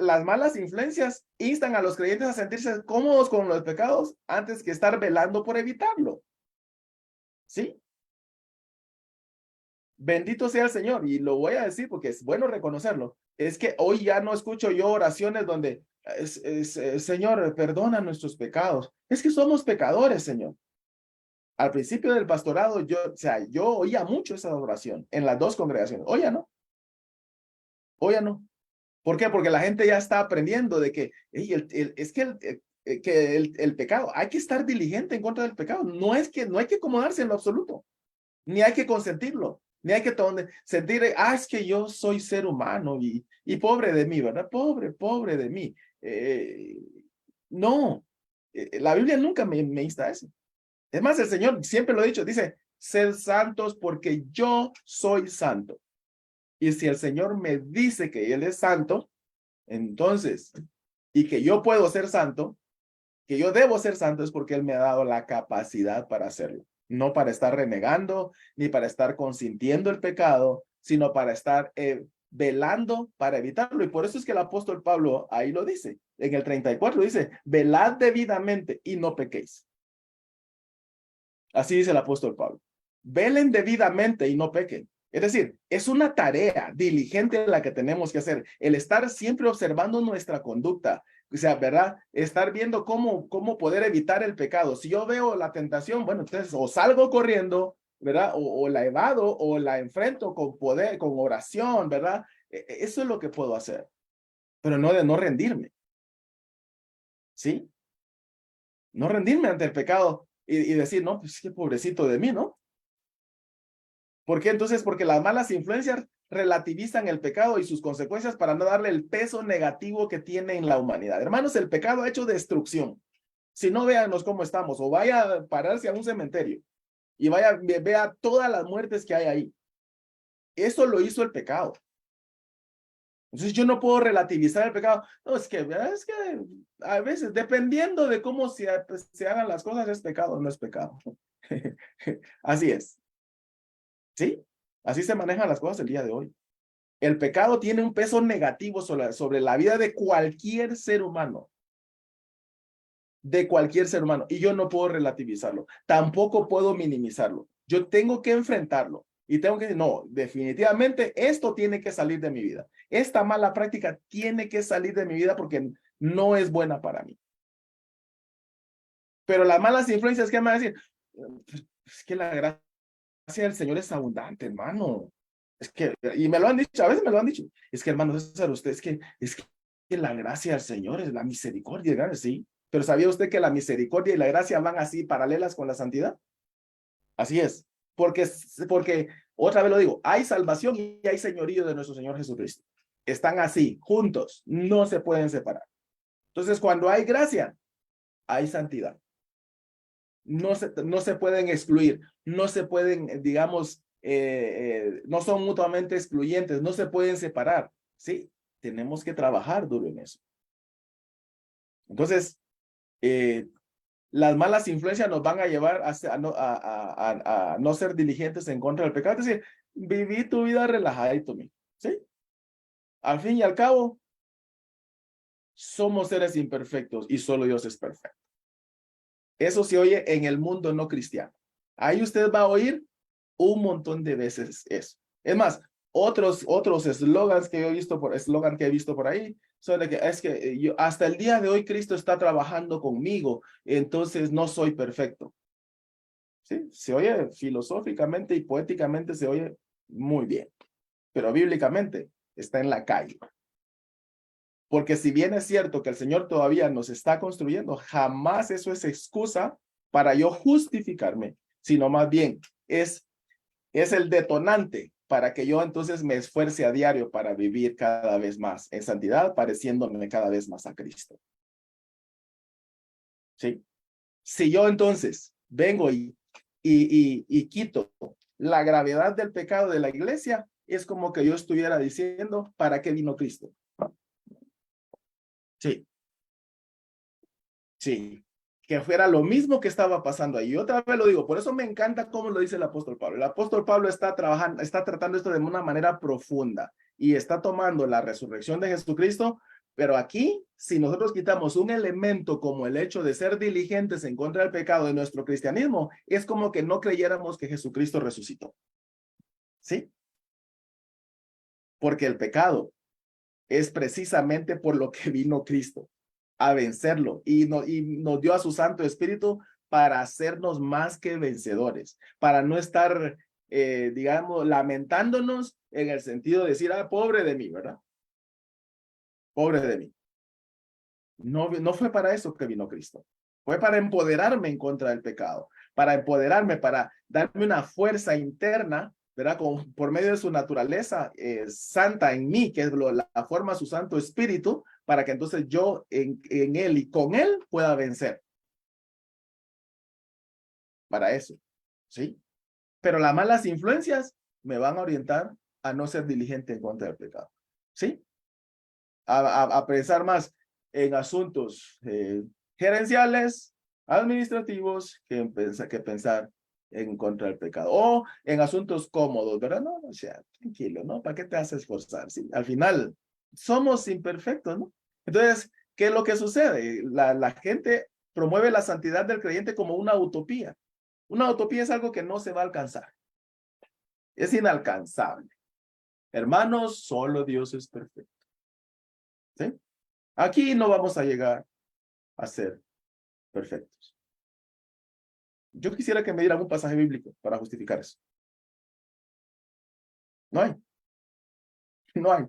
las malas influencias instan a los creyentes a sentirse cómodos con los pecados antes que estar velando por evitarlo. ¿Sí? Bendito sea el Señor. Y lo voy a decir porque es bueno reconocerlo. Es que hoy ya no escucho yo oraciones donde Señor, perdona nuestros pecados. Es que somos pecadores, Señor. Al principio del pastorado, yo oía mucho esa oración en las dos congregaciones. Hoy ya no. Hoy ya no. ¿Por qué? Porque la gente ya está aprendiendo de que, hey, es que el pecado, hay que estar diligente en contra del pecado. No hay que acomodarse en lo absoluto, ni hay que consentirlo, ni hay que sentir, es que yo soy ser humano y pobre de mí, ¿verdad? Pobre de mí. No, la Biblia nunca me insta a eso. Es más, el Señor siempre lo ha dicho, dice, sed santos porque yo soy santo. Y si el Señor me dice que Él es santo, entonces, y que yo puedo ser santo, que yo debo ser santo, es porque Él me ha dado la capacidad para hacerlo. No para estar renegando, ni para estar consintiendo el pecado, sino para estar velando para evitarlo. Y por eso es que el apóstol Pablo ahí lo dice. En el 34 dice, velad debidamente y no pequéis. Así dice el apóstol Pablo. Velen debidamente y no pequen. Es decir, es una tarea diligente la que tenemos que hacer, el estar siempre observando nuestra conducta, o sea, ¿verdad? Estar viendo cómo poder evitar el pecado. Si yo veo la tentación, bueno, entonces o salgo corriendo, ¿verdad? O la evado o la enfrento con poder, con oración, ¿verdad? Eso es lo que puedo hacer, pero no de no rendirme, ¿sí? No rendirme ante el pecado y decir, no, pues qué pobrecito de mí, ¿no? ¿Por qué entonces? Porque las malas influencias relativizan el pecado y sus consecuencias para no darle el peso negativo que tiene en la humanidad. Hermanos, el pecado ha hecho destrucción. Si no, véanos cómo estamos, o vaya a pararse a un cementerio y vea todas las muertes que hay ahí. Eso lo hizo el pecado. Entonces yo no puedo relativizar el pecado. No, es que a veces, dependiendo de cómo se hagan las cosas, es pecado o no es pecado. Así es. ¿Sí? Así se manejan las cosas el día de hoy. El pecado tiene un peso negativo sobre la vida de cualquier ser humano. De cualquier ser humano. Y yo no puedo relativizarlo. Tampoco puedo minimizarlo. Yo tengo que enfrentarlo. Y tengo que decir, no, definitivamente esto tiene que salir de mi vida. Esta mala práctica tiene que salir de mi vida porque no es buena para mí. Pero las malas influencias, ¿qué me van a decir? Es que la gracia del Señor es abundante, hermano. Es que, y me lo han dicho, a veces me lo han dicho. Es que, hermano César, usted es que la gracia del Señor es la misericordia, sí. Pero ¿sabía usted que la misericordia y la gracia van así paralelas con la santidad? Así es. Porque, otra vez lo digo, hay salvación y hay señorío de nuestro Señor Jesucristo. Están así, juntos, no se pueden separar. Entonces, cuando hay gracia, hay santidad. No se pueden excluir, no se pueden, digamos, no son mutuamente excluyentes, no se pueden separar, ¿sí? Tenemos que trabajar duro en eso. Entonces, las malas influencias nos van a llevar a no ser diligentes en contra del pecado, es decir, viví tu vida relajadito, ¿sí? Al fin y al cabo, somos seres imperfectos y solo Dios es perfecto. Eso se oye en el mundo no cristiano. Ahí usted va a oír un montón de veces eso. Es más, otros eslogans que he visto por ahí son de que es que yo hasta el día de hoy Cristo está trabajando conmigo, entonces no soy perfecto. Sí, se oye filosóficamente y poéticamente se oye muy bien, pero bíblicamente está en la calle. Porque si bien es cierto que el Señor todavía nos está construyendo, jamás eso es excusa para yo justificarme, sino más bien es el detonante para que yo entonces me esfuerce a diario para vivir cada vez más en santidad, pareciéndome cada vez más a Cristo. ¿Sí? Si yo entonces vengo y quito la gravedad del pecado de la iglesia, es como que yo estuviera diciendo, ¿para qué vino Cristo? Sí, sí. Que fuera lo mismo que estaba pasando ahí. Y otra vez lo digo, por eso me encanta cómo lo dice el apóstol Pablo. El apóstol Pablo está tratando esto de una manera profunda y está tomando la resurrección de Jesucristo, pero aquí, si nosotros quitamos un elemento como el hecho de ser diligentes en contra del pecado de nuestro cristianismo, es como que no creyéramos que Jesucristo resucitó. ¿Sí? Porque el pecado es precisamente por lo que vino Cristo. a vencerlo y nos dio a su Santo Espíritu para hacernos más que vencedores, para no estar, digamos, lamentándonos en el sentido de decir, pobre de mí, ¿verdad? Pobre de mí. No fue para eso que vino Cristo. Fue para empoderarme en contra del pecado, para empoderarme, para darme una fuerza interna, ¿verdad? Por medio de su naturaleza santa en mí, que es la forma de su Santo Espíritu, para que entonces yo en él y con él pueda vencer. Para eso, ¿sí? Pero las malas influencias me van a orientar a no ser diligente en contra del pecado, ¿sí? A pensar más en asuntos gerenciales, administrativos, que pensar en contra del pecado. O en asuntos cómodos, ¿verdad? No, o sea, tranquilo, ¿no? ¿Para qué te haces esforzar? Sí, al final, somos imperfectos, ¿no? Entonces, ¿qué es lo que sucede? La gente promueve la santidad del creyente como una utopía. Una utopía es algo que no se va a alcanzar. Es inalcanzable. Hermanos, solo Dios es perfecto. ¿Sí? Aquí no vamos a llegar a ser perfectos. Yo quisiera que me dieran un pasaje bíblico para justificar eso. No hay. No hay.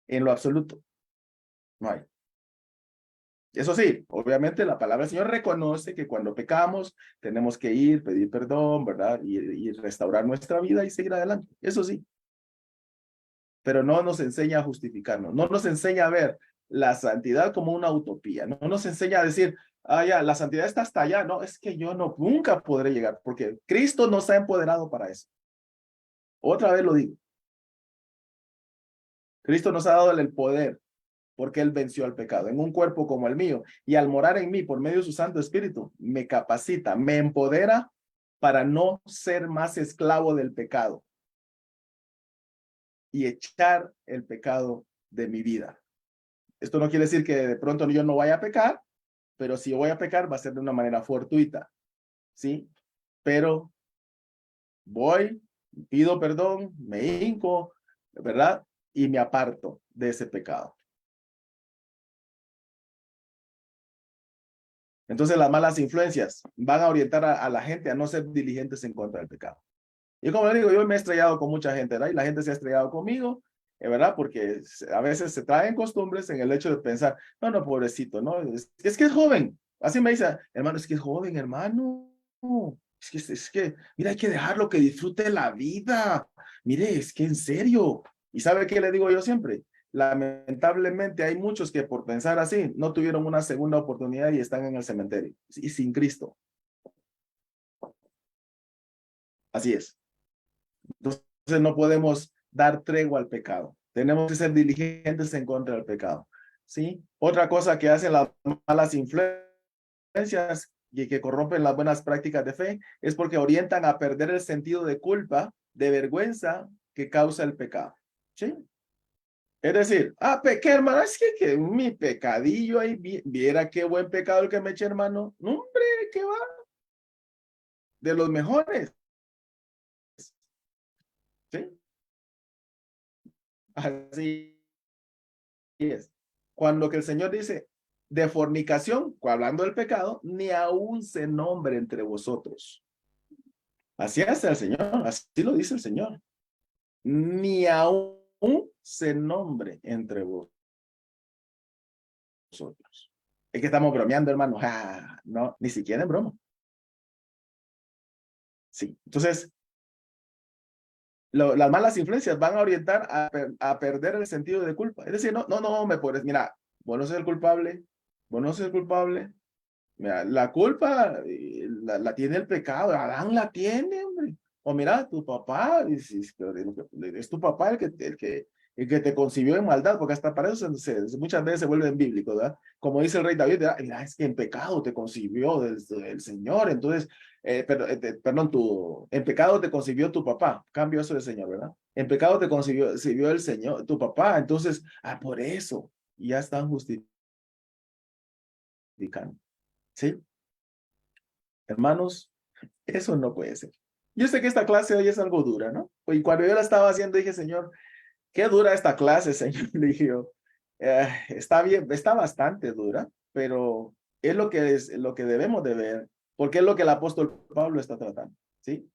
En lo absoluto. No hay. Eso sí, obviamente la palabra del Señor reconoce que cuando pecamos tenemos que ir, pedir perdón, ¿verdad? Y restaurar nuestra vida y seguir adelante. Eso sí. Pero no nos enseña a justificarnos. No nos enseña a ver la santidad como una utopía. No nos enseña a decir, ya, la santidad está hasta allá. No, es que yo nunca podré llegar porque Cristo nos ha empoderado para eso. Otra vez lo digo. Cristo nos ha dado el poder porque Él venció al pecado en un cuerpo como el mío. Y al morar en mí por medio de su Santo Espíritu, me capacita, me empodera para no ser más esclavo del pecado y echar el pecado de mi vida. Esto no quiere decir que de pronto yo no vaya a pecar, pero si voy a pecar va a ser de una manera fortuita, ¿sí? Pero voy, pido perdón, me hinco, ¿verdad? Y me aparto de ese pecado. Entonces las malas influencias van a orientar a la gente a no ser diligentes en contra del pecado. Y como le digo, yo me he estrellado con mucha gente, ¿verdad? Y la gente se ha estrellado conmigo, ¿verdad? Porque a veces se traen costumbres en el hecho de pensar, no, pobrecito, ¿no? Es que es joven. Así me dice, hermano, es que es joven, hermano. Es que, mira, hay que dejarlo que disfrute la vida. Mire, es que en serio. ¿Y sabe qué le digo yo siempre? Lamentablemente hay muchos que por pensar así no tuvieron una segunda oportunidad y están en el cementerio y sin Cristo. Así es. Entonces no podemos dar tregua al pecado. Tenemos que ser diligentes en contra del pecado. ¿Sí? Otra cosa que hacen las malas influencias y que corrompen las buenas prácticas de fe es porque orientan a perder el sentido de culpa, de vergüenza que causa el pecado. ¿Sí? Es decir, pequé, hermano, es que mi pecadillo ahí, viera qué buen pecado el que me eché, hermano. No, hombre, ¿qué va? De los mejores. ¿Sí? Así es. Cuando que el Señor dice, de fornicación, hablando del pecado, ni aún se nombre entre vosotros. Así hace el Señor, así lo dice el Señor. Ni aún se nombre entre vosotros. Es que estamos bromeando, hermano. No, ni siquiera en broma. Sí, entonces, las malas influencias van a orientar a perder el sentido de culpa. Es decir, no, me puedes, mira, vos no sos el culpable, vos no sos el culpable. Mira, la culpa la tiene el pecado, Adán la tiene, hombre. O mira, tu papá, es tu papá el que te concibió en maldad, porque hasta para eso muchas veces se vuelven bíblicos, ¿verdad? Como dice el rey David, mira, es que en pecado te concibió el Señor, entonces, perdón, en pecado te concibió tu papá, cambio eso del Señor, ¿verdad? En pecado te concibió el Señor, tu papá, entonces, por eso, ya están justificando. ¿Sí? Hermanos, eso no puede ser. Yo sé que esta clase hoy es algo dura, ¿no? Y cuando yo la estaba haciendo dije, Señor, qué dura esta clase, Señor, le dije yo. está bien, está bastante dura, pero es lo que debemos de ver, porque es lo que el apóstol Pablo está tratando, ¿sí?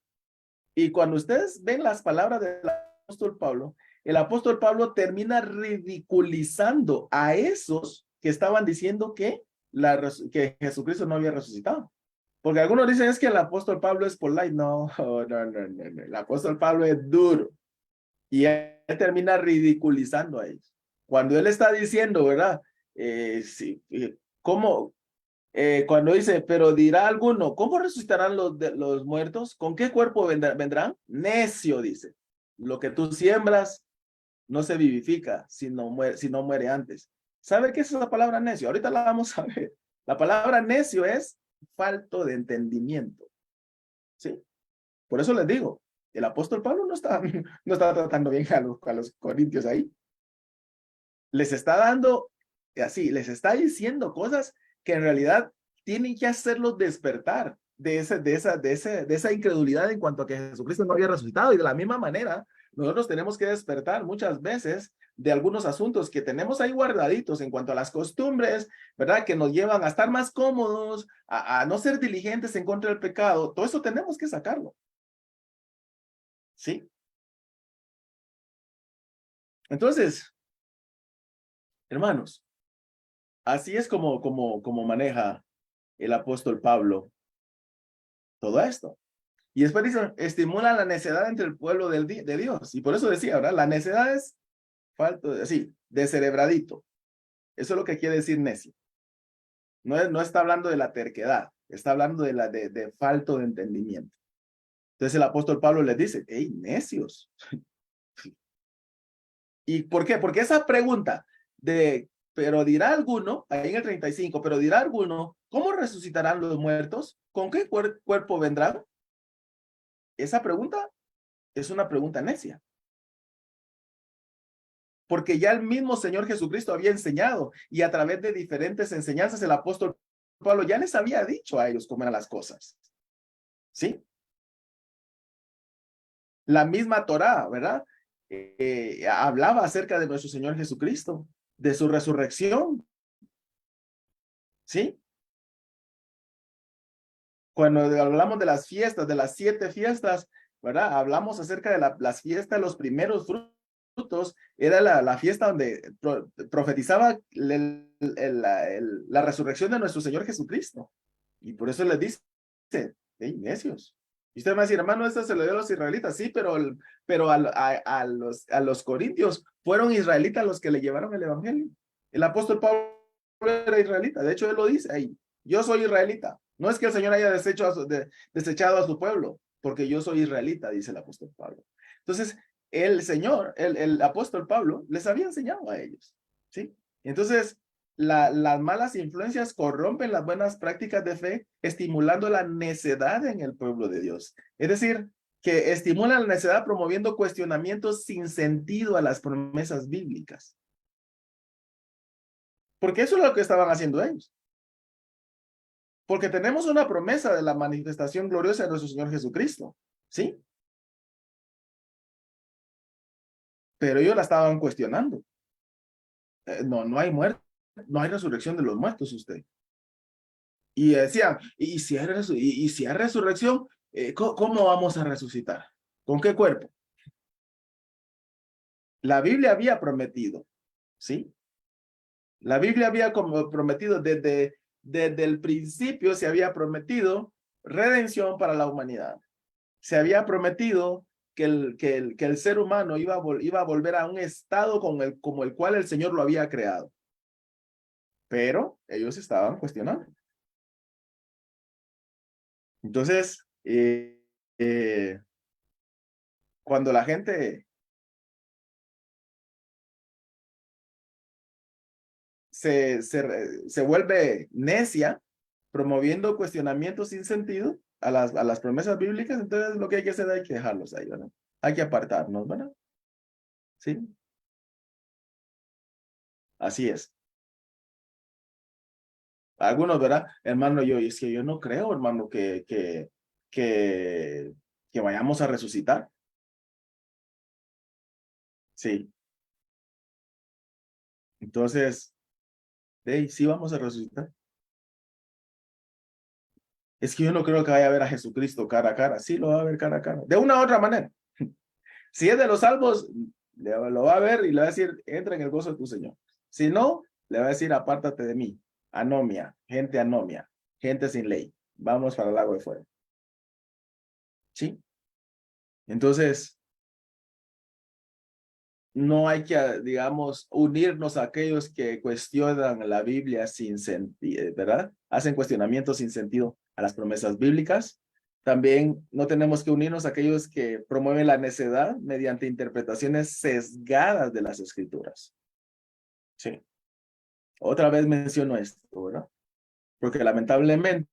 Y cuando ustedes ven las palabras del apóstol Pablo, el apóstol Pablo termina ridiculizando a esos que estaban diciendo que Jesucristo no había resucitado. Porque algunos dicen es que el apóstol Pablo es polite. No, no, no, no, no. El apóstol Pablo es duro. Y él termina ridiculizando a ellos. Cuando él está diciendo, ¿verdad? Sí, ¿cómo? Cuando dice, pero dirá alguno, ¿cómo resucitarán los muertos? ¿Con qué cuerpo vendrán? Necio, dice. Lo que tú siembras no se vivifica si no muere antes. ¿Sabe qué es esa palabra necio? Ahorita la vamos a ver. La palabra necio es falto de entendimiento. ¿Sí? Por eso les digo, el apóstol Pablo no está tratando bien a los corintios ahí. Les está dando, así, les está diciendo cosas que en realidad tienen que hacerlos despertar de esa incredulidad en cuanto a que Jesucristo no había resucitado. Y de la misma manera, nosotros tenemos que despertar muchas veces de algunos asuntos que tenemos ahí guardaditos en cuanto a las costumbres, ¿verdad? Que nos llevan a estar más cómodos, a no ser diligentes en contra del pecado. Todo eso tenemos que sacarlo. ¿Sí? Entonces, hermanos, así es como maneja el apóstol Pablo todo esto. Y después dice, estimula la necedad entre el pueblo de Dios. Y por eso decía, ¿verdad? La necedad es falto, así, descerebradito. Eso es lo que quiere decir necio. No está hablando de la terquedad, está hablando de falto de entendimiento. Entonces el apóstol Pablo les dice, hey, necios. ¿Y por qué? Porque esa pregunta pero dirá alguno, ahí en el 35, pero dirá alguno, ¿cómo resucitarán los muertos? ¿Con qué cuerpo vendrán? Esa pregunta es una pregunta necia. Porque ya el mismo Señor Jesucristo había enseñado y a través de diferentes enseñanzas el apóstol Pablo ya les había dicho a ellos cómo eran las cosas. ¿Sí? La misma Torá, ¿verdad? Hablaba acerca de nuestro Señor Jesucristo, de su resurrección. ¿Sí? Cuando hablamos de las fiestas, de las 7 fiestas, ¿verdad? Hablamos acerca de las fiestas, los primeros frutos, era la fiesta donde profetizaba la resurrección de nuestro Señor Jesucristo. Y por eso les dice, hey, necios. Y usted me va a decir, hermano, esto se lo dio a los israelitas. Sí, pero a los corintios fueron israelitas los que le llevaron el evangelio. El apóstol Pablo era israelita. De hecho, él lo dice ahí. Yo soy israelita. No es que el Señor haya desechado a su pueblo, porque yo soy israelita, dice el apóstol Pablo. Entonces, el Señor, el apóstol Pablo, les había enseñado a ellos. ¿Sí? Entonces, las malas influencias corrompen las buenas prácticas de fe, estimulando la necedad en el pueblo de Dios. Es decir, que estimulan la necedad promoviendo cuestionamientos sin sentido a las promesas bíblicas. Porque eso es lo que estaban haciendo ellos. Porque tenemos una promesa de la manifestación gloriosa de nuestro Señor Jesucristo. ¿Sí? Pero ellos la estaban cuestionando. No hay muerte, no hay resurrección de los muertos usted. Y decían, y si hay resurrección, ¿cómo vamos a resucitar? ¿Con qué cuerpo? La Biblia había prometido, ¿sí? La Biblia había como prometido desde el principio, se había prometido redención para la humanidad. Se había prometido que el ser humano iba a volver a un estado como el cual el Señor lo había creado. Pero ellos estaban cuestionando. Entonces, cuando la gente se vuelve necia, promoviendo cuestionamientos sin sentido a las promesas bíblicas, entonces lo que hay que hacer hay que dejarlos ahí, ¿verdad? Hay que apartarnos, ¿verdad? Sí, así es. Algunos, ¿verdad? Hermano, es que yo no creo, hermano, que, que vayamos a resucitar. Sí. Entonces, hey, sí vamos a resucitar. Es que yo no creo que vaya a ver a Jesucristo cara a cara. Sí lo va a ver cara a cara. De una u otra manera. Si es de los salvos, lo va a ver y le va a decir, entra en el gozo de tu Señor. Si no, le va a decir, apártate de mí. Anomia, gente sin ley. Vamos para el lago de fuego. ¿Sí? Entonces, no hay que, digamos, unirnos a aquellos que cuestionan la Biblia sin sentido, ¿verdad? Hacen cuestionamientos sin sentido a las promesas bíblicas. También no tenemos que unirnos a aquellos que promueven la necedad mediante interpretaciones sesgadas de las escrituras. Sí. Otra vez menciono esto, ¿verdad? Porque lamentablemente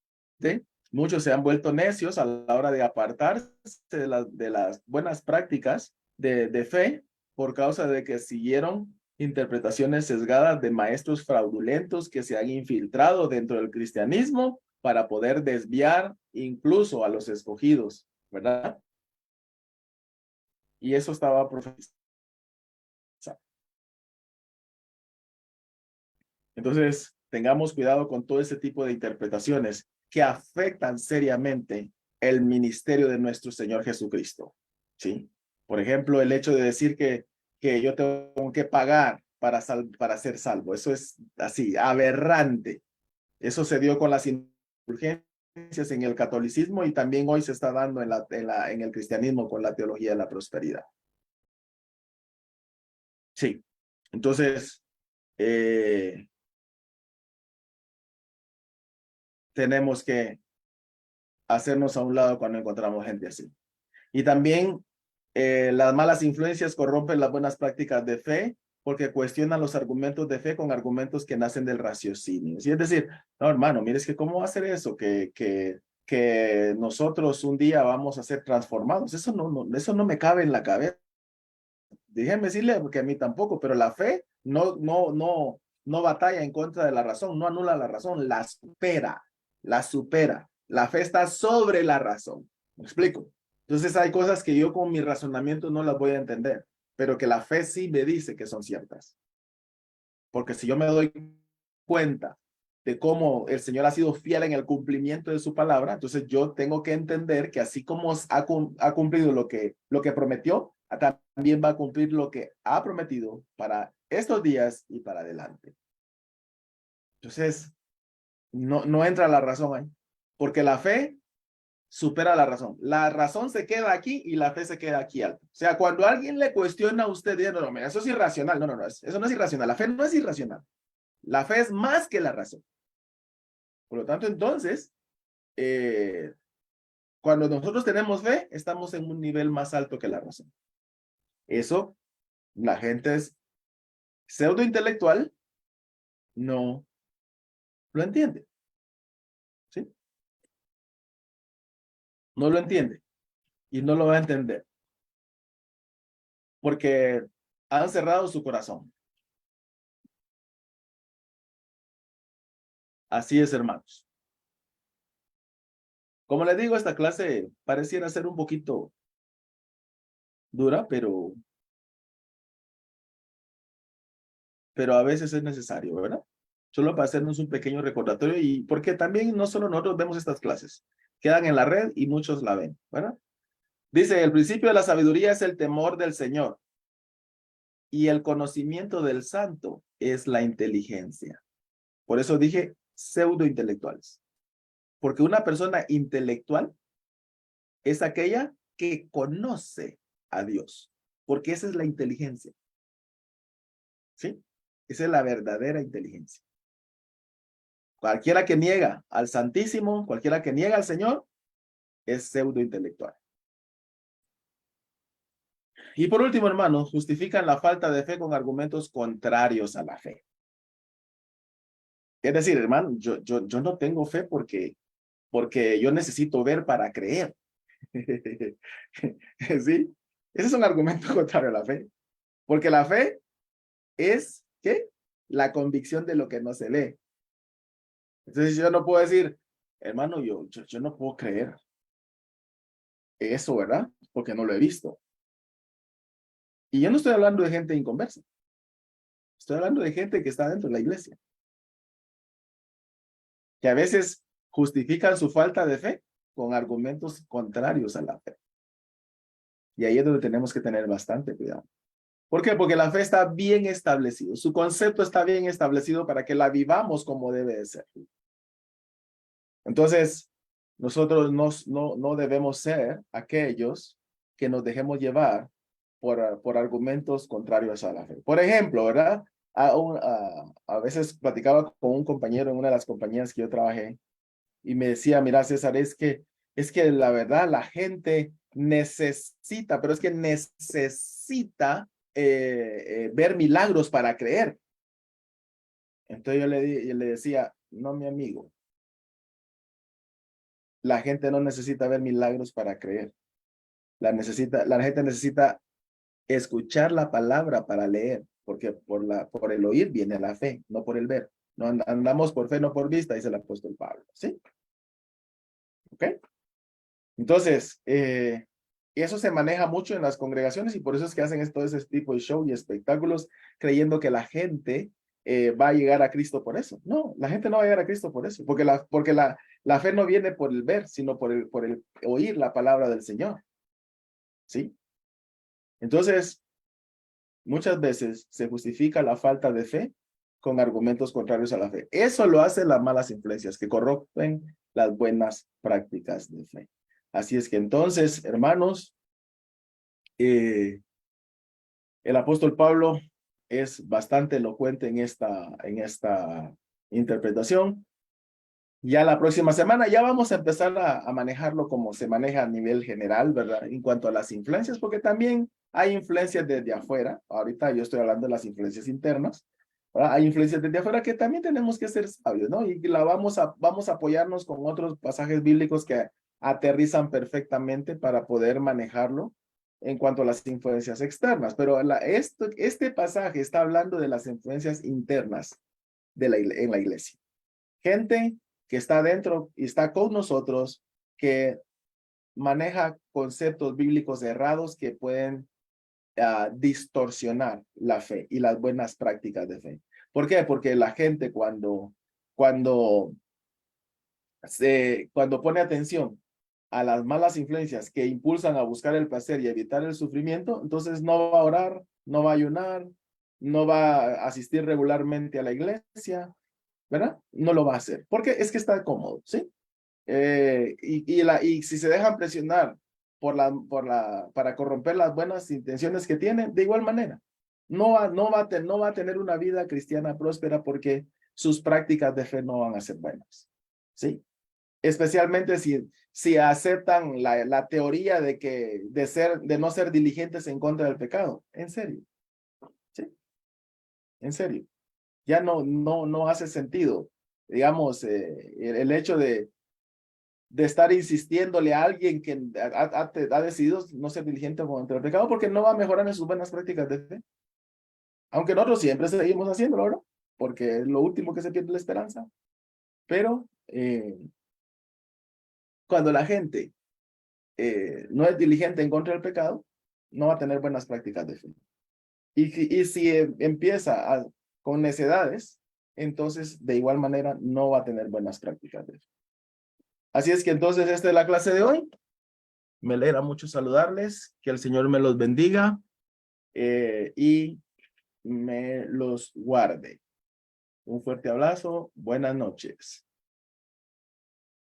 muchos se han vuelto necios a la hora de apartarse de las buenas prácticas de fe por causa de que siguieron interpretaciones sesgadas de maestros fraudulentos que se han infiltrado dentro del cristianismo para poder desviar incluso a los escogidos, ¿verdad? Y eso estaba profetizado. Entonces, tengamos cuidado con todo ese tipo de interpretaciones que afectan seriamente el ministerio de nuestro Señor Jesucristo. ¿Sí? Por ejemplo, el hecho de decir que yo tengo que pagar para ser salvo. Eso es así, aberrante. Eso se dio con las indulgencias en el catolicismo y también hoy se está dando en el cristianismo con la teología de la prosperidad. Sí. Entonces, tenemos que hacernos a un lado cuando encontramos gente así. Y también las malas influencias corrompen las buenas prácticas de fe porque cuestionan los argumentos de fe con argumentos que nacen del raciocinio. ¿Sí? Es decir, no, hermano, mire, es que cómo va a ser eso, que nosotros un día vamos a ser transformados. Eso no me cabe en la cabeza. Déjenme decirle, porque a mí tampoco, pero la fe no batalla en contra de la razón, no anula la razón, la supera, la supera. La fe está sobre la razón. ¿Me explico? Entonces hay cosas que yo con mi razonamiento no las voy a entender, pero que la fe sí me dice que son ciertas. Porque si yo me doy cuenta de cómo el Señor ha sido fiel en el cumplimiento de su palabra, entonces yo tengo que entender que así como ha cumplido lo que prometió, también va a cumplir lo que ha prometido para estos días y para adelante. Entonces, no entra la razón ahí, porque la fe supera la razón. La razón se queda aquí y la fe se queda aquí alto. O sea, cuando alguien le cuestiona a usted, no, no, eso es irracional. No, no, no, eso no es irracional. La fe no es irracional. La fe es más que la razón. Por lo tanto, entonces, eh, cuando nosotros tenemos fe, estamos en un nivel más alto que la razón. Eso, la gente es pseudo intelectual, no lo entiende, ¿sí? No lo entiende y no lo va a entender porque han cerrado su corazón. Así es, hermanos. Como les digo, esta clase pareciera ser un poquito dura, pero a veces es necesario, ¿verdad? Solo para hacernos un pequeño recordatorio y porque también no solo nosotros vemos estas clases, quedan en la red y muchos la ven, ¿verdad? Dice, el principio de la sabiduría es el temor del Señor y el conocimiento del santo es la inteligencia. Por eso dije pseudo intelectuales, porque una persona intelectual es aquella que conoce a Dios, porque esa es la inteligencia, ¿sí? Esa es la verdadera inteligencia. Cualquiera que niega al Santísimo, cualquiera que niega al Señor, es pseudo intelectual. Y por último, hermanos, justifican la falta de fe con argumentos contrarios a la fe. Es decir, hermano, yo no tengo fe porque yo necesito ver para creer. ¿Sí? Ese es un argumento contrario a la fe. Porque la fe es, ¿qué? La convicción de lo que no se lee. Entonces yo no puedo decir, hermano, yo no puedo creer eso, ¿verdad? Porque no lo he visto. Y yo no estoy hablando de gente inconversa. Estoy hablando de gente que está dentro de la iglesia, que a veces justifican su falta de fe con argumentos contrarios a la fe. Y ahí es donde tenemos que tener bastante cuidado. ¿Por qué? Porque la fe está bien establecido. Su concepto está bien establecido para que la vivamos como debe de ser. Entonces, nosotros no debemos ser aquellos que nos dejemos llevar por argumentos contrarios a la fe. Por ejemplo, ¿verdad? A veces platicaba con un compañero en una de las compañías que yo trabajé y me decía, mira, César, es que la verdad la gente necesita, pero es que necesita ver milagros para creer. Entonces yo le decía, no, mi amigo, la gente no necesita ver milagros para creer. La gente necesita escuchar la palabra para leer, porque por el oír viene la fe, no por el ver. No andamos por fe, no por vista, dice el apóstol Pablo. ¿Sí? ¿Ok? Entonces, eso se maneja mucho en las congregaciones y por eso es que hacen todo ese tipo de show y espectáculos creyendo que la gente va a llegar a Cristo por eso. No, la gente no va a llegar a Cristo por eso, porque la fe no viene por el ver, sino por el oír la palabra del Señor. ¿Sí? Entonces, muchas veces se justifica la falta de fe con argumentos contrarios a la fe. Eso lo hacen las malas influencias que corrompen las buenas prácticas de fe. Así es que entonces, hermanos, el apóstol Pablo es bastante elocuente en esta interpretación. Ya la próxima semana ya vamos a empezar a manejarlo como se maneja a nivel general, ¿verdad? En cuanto a las influencias, porque también hay influencias desde afuera. Ahorita yo estoy hablando de las influencias internas, ¿verdad? Hay influencias desde afuera que también tenemos que ser sabios, ¿no? Y vamos a apoyarnos con otros pasajes bíblicos que aterrizan perfectamente para poder manejarlo en cuanto a las influencias externas. Pero este pasaje está hablando de las influencias internas en la iglesia. Gente que está dentro y está con nosotros, que maneja conceptos bíblicos errados que pueden distorsionar la fe y las buenas prácticas de fe. ¿Por qué? Porque la gente cuando pone atención a las malas influencias que impulsan a buscar el placer y evitar el sufrimiento, entonces no va a orar, no va a ayunar, no va a asistir regularmente a la iglesia, ¿verdad? No lo va a hacer, porque es que está cómodo, ¿sí? Y si se dejan presionar para corromper las buenas intenciones que tienen, de igual manera, no va a tener una vida cristiana próspera porque sus prácticas de fe no van a ser buenas, ¿sí? Especialmente si aceptan la teoría de no ser diligentes en contra del pecado. En serio, ¿sí? En serio. Ya no hace sentido, digamos, el hecho de estar insistiéndole a alguien que ha decidido no ser diligente contra el pecado porque no va a mejorar en sus buenas prácticas de fe. Aunque nosotros siempre seguimos haciéndolo, ¿no? Porque es lo último que se pierde la esperanza. Pero cuando la gente no es diligente en contra del pecado, no va a tener buenas prácticas de fe. Y si empieza con necedades, entonces de igual manera no va a tener buenas prácticas de fe. Así es que entonces esta es la clase de hoy. Me alegra mucho saludarles, que el Señor me los bendiga y me los guarde. Un fuerte abrazo, buenas noches.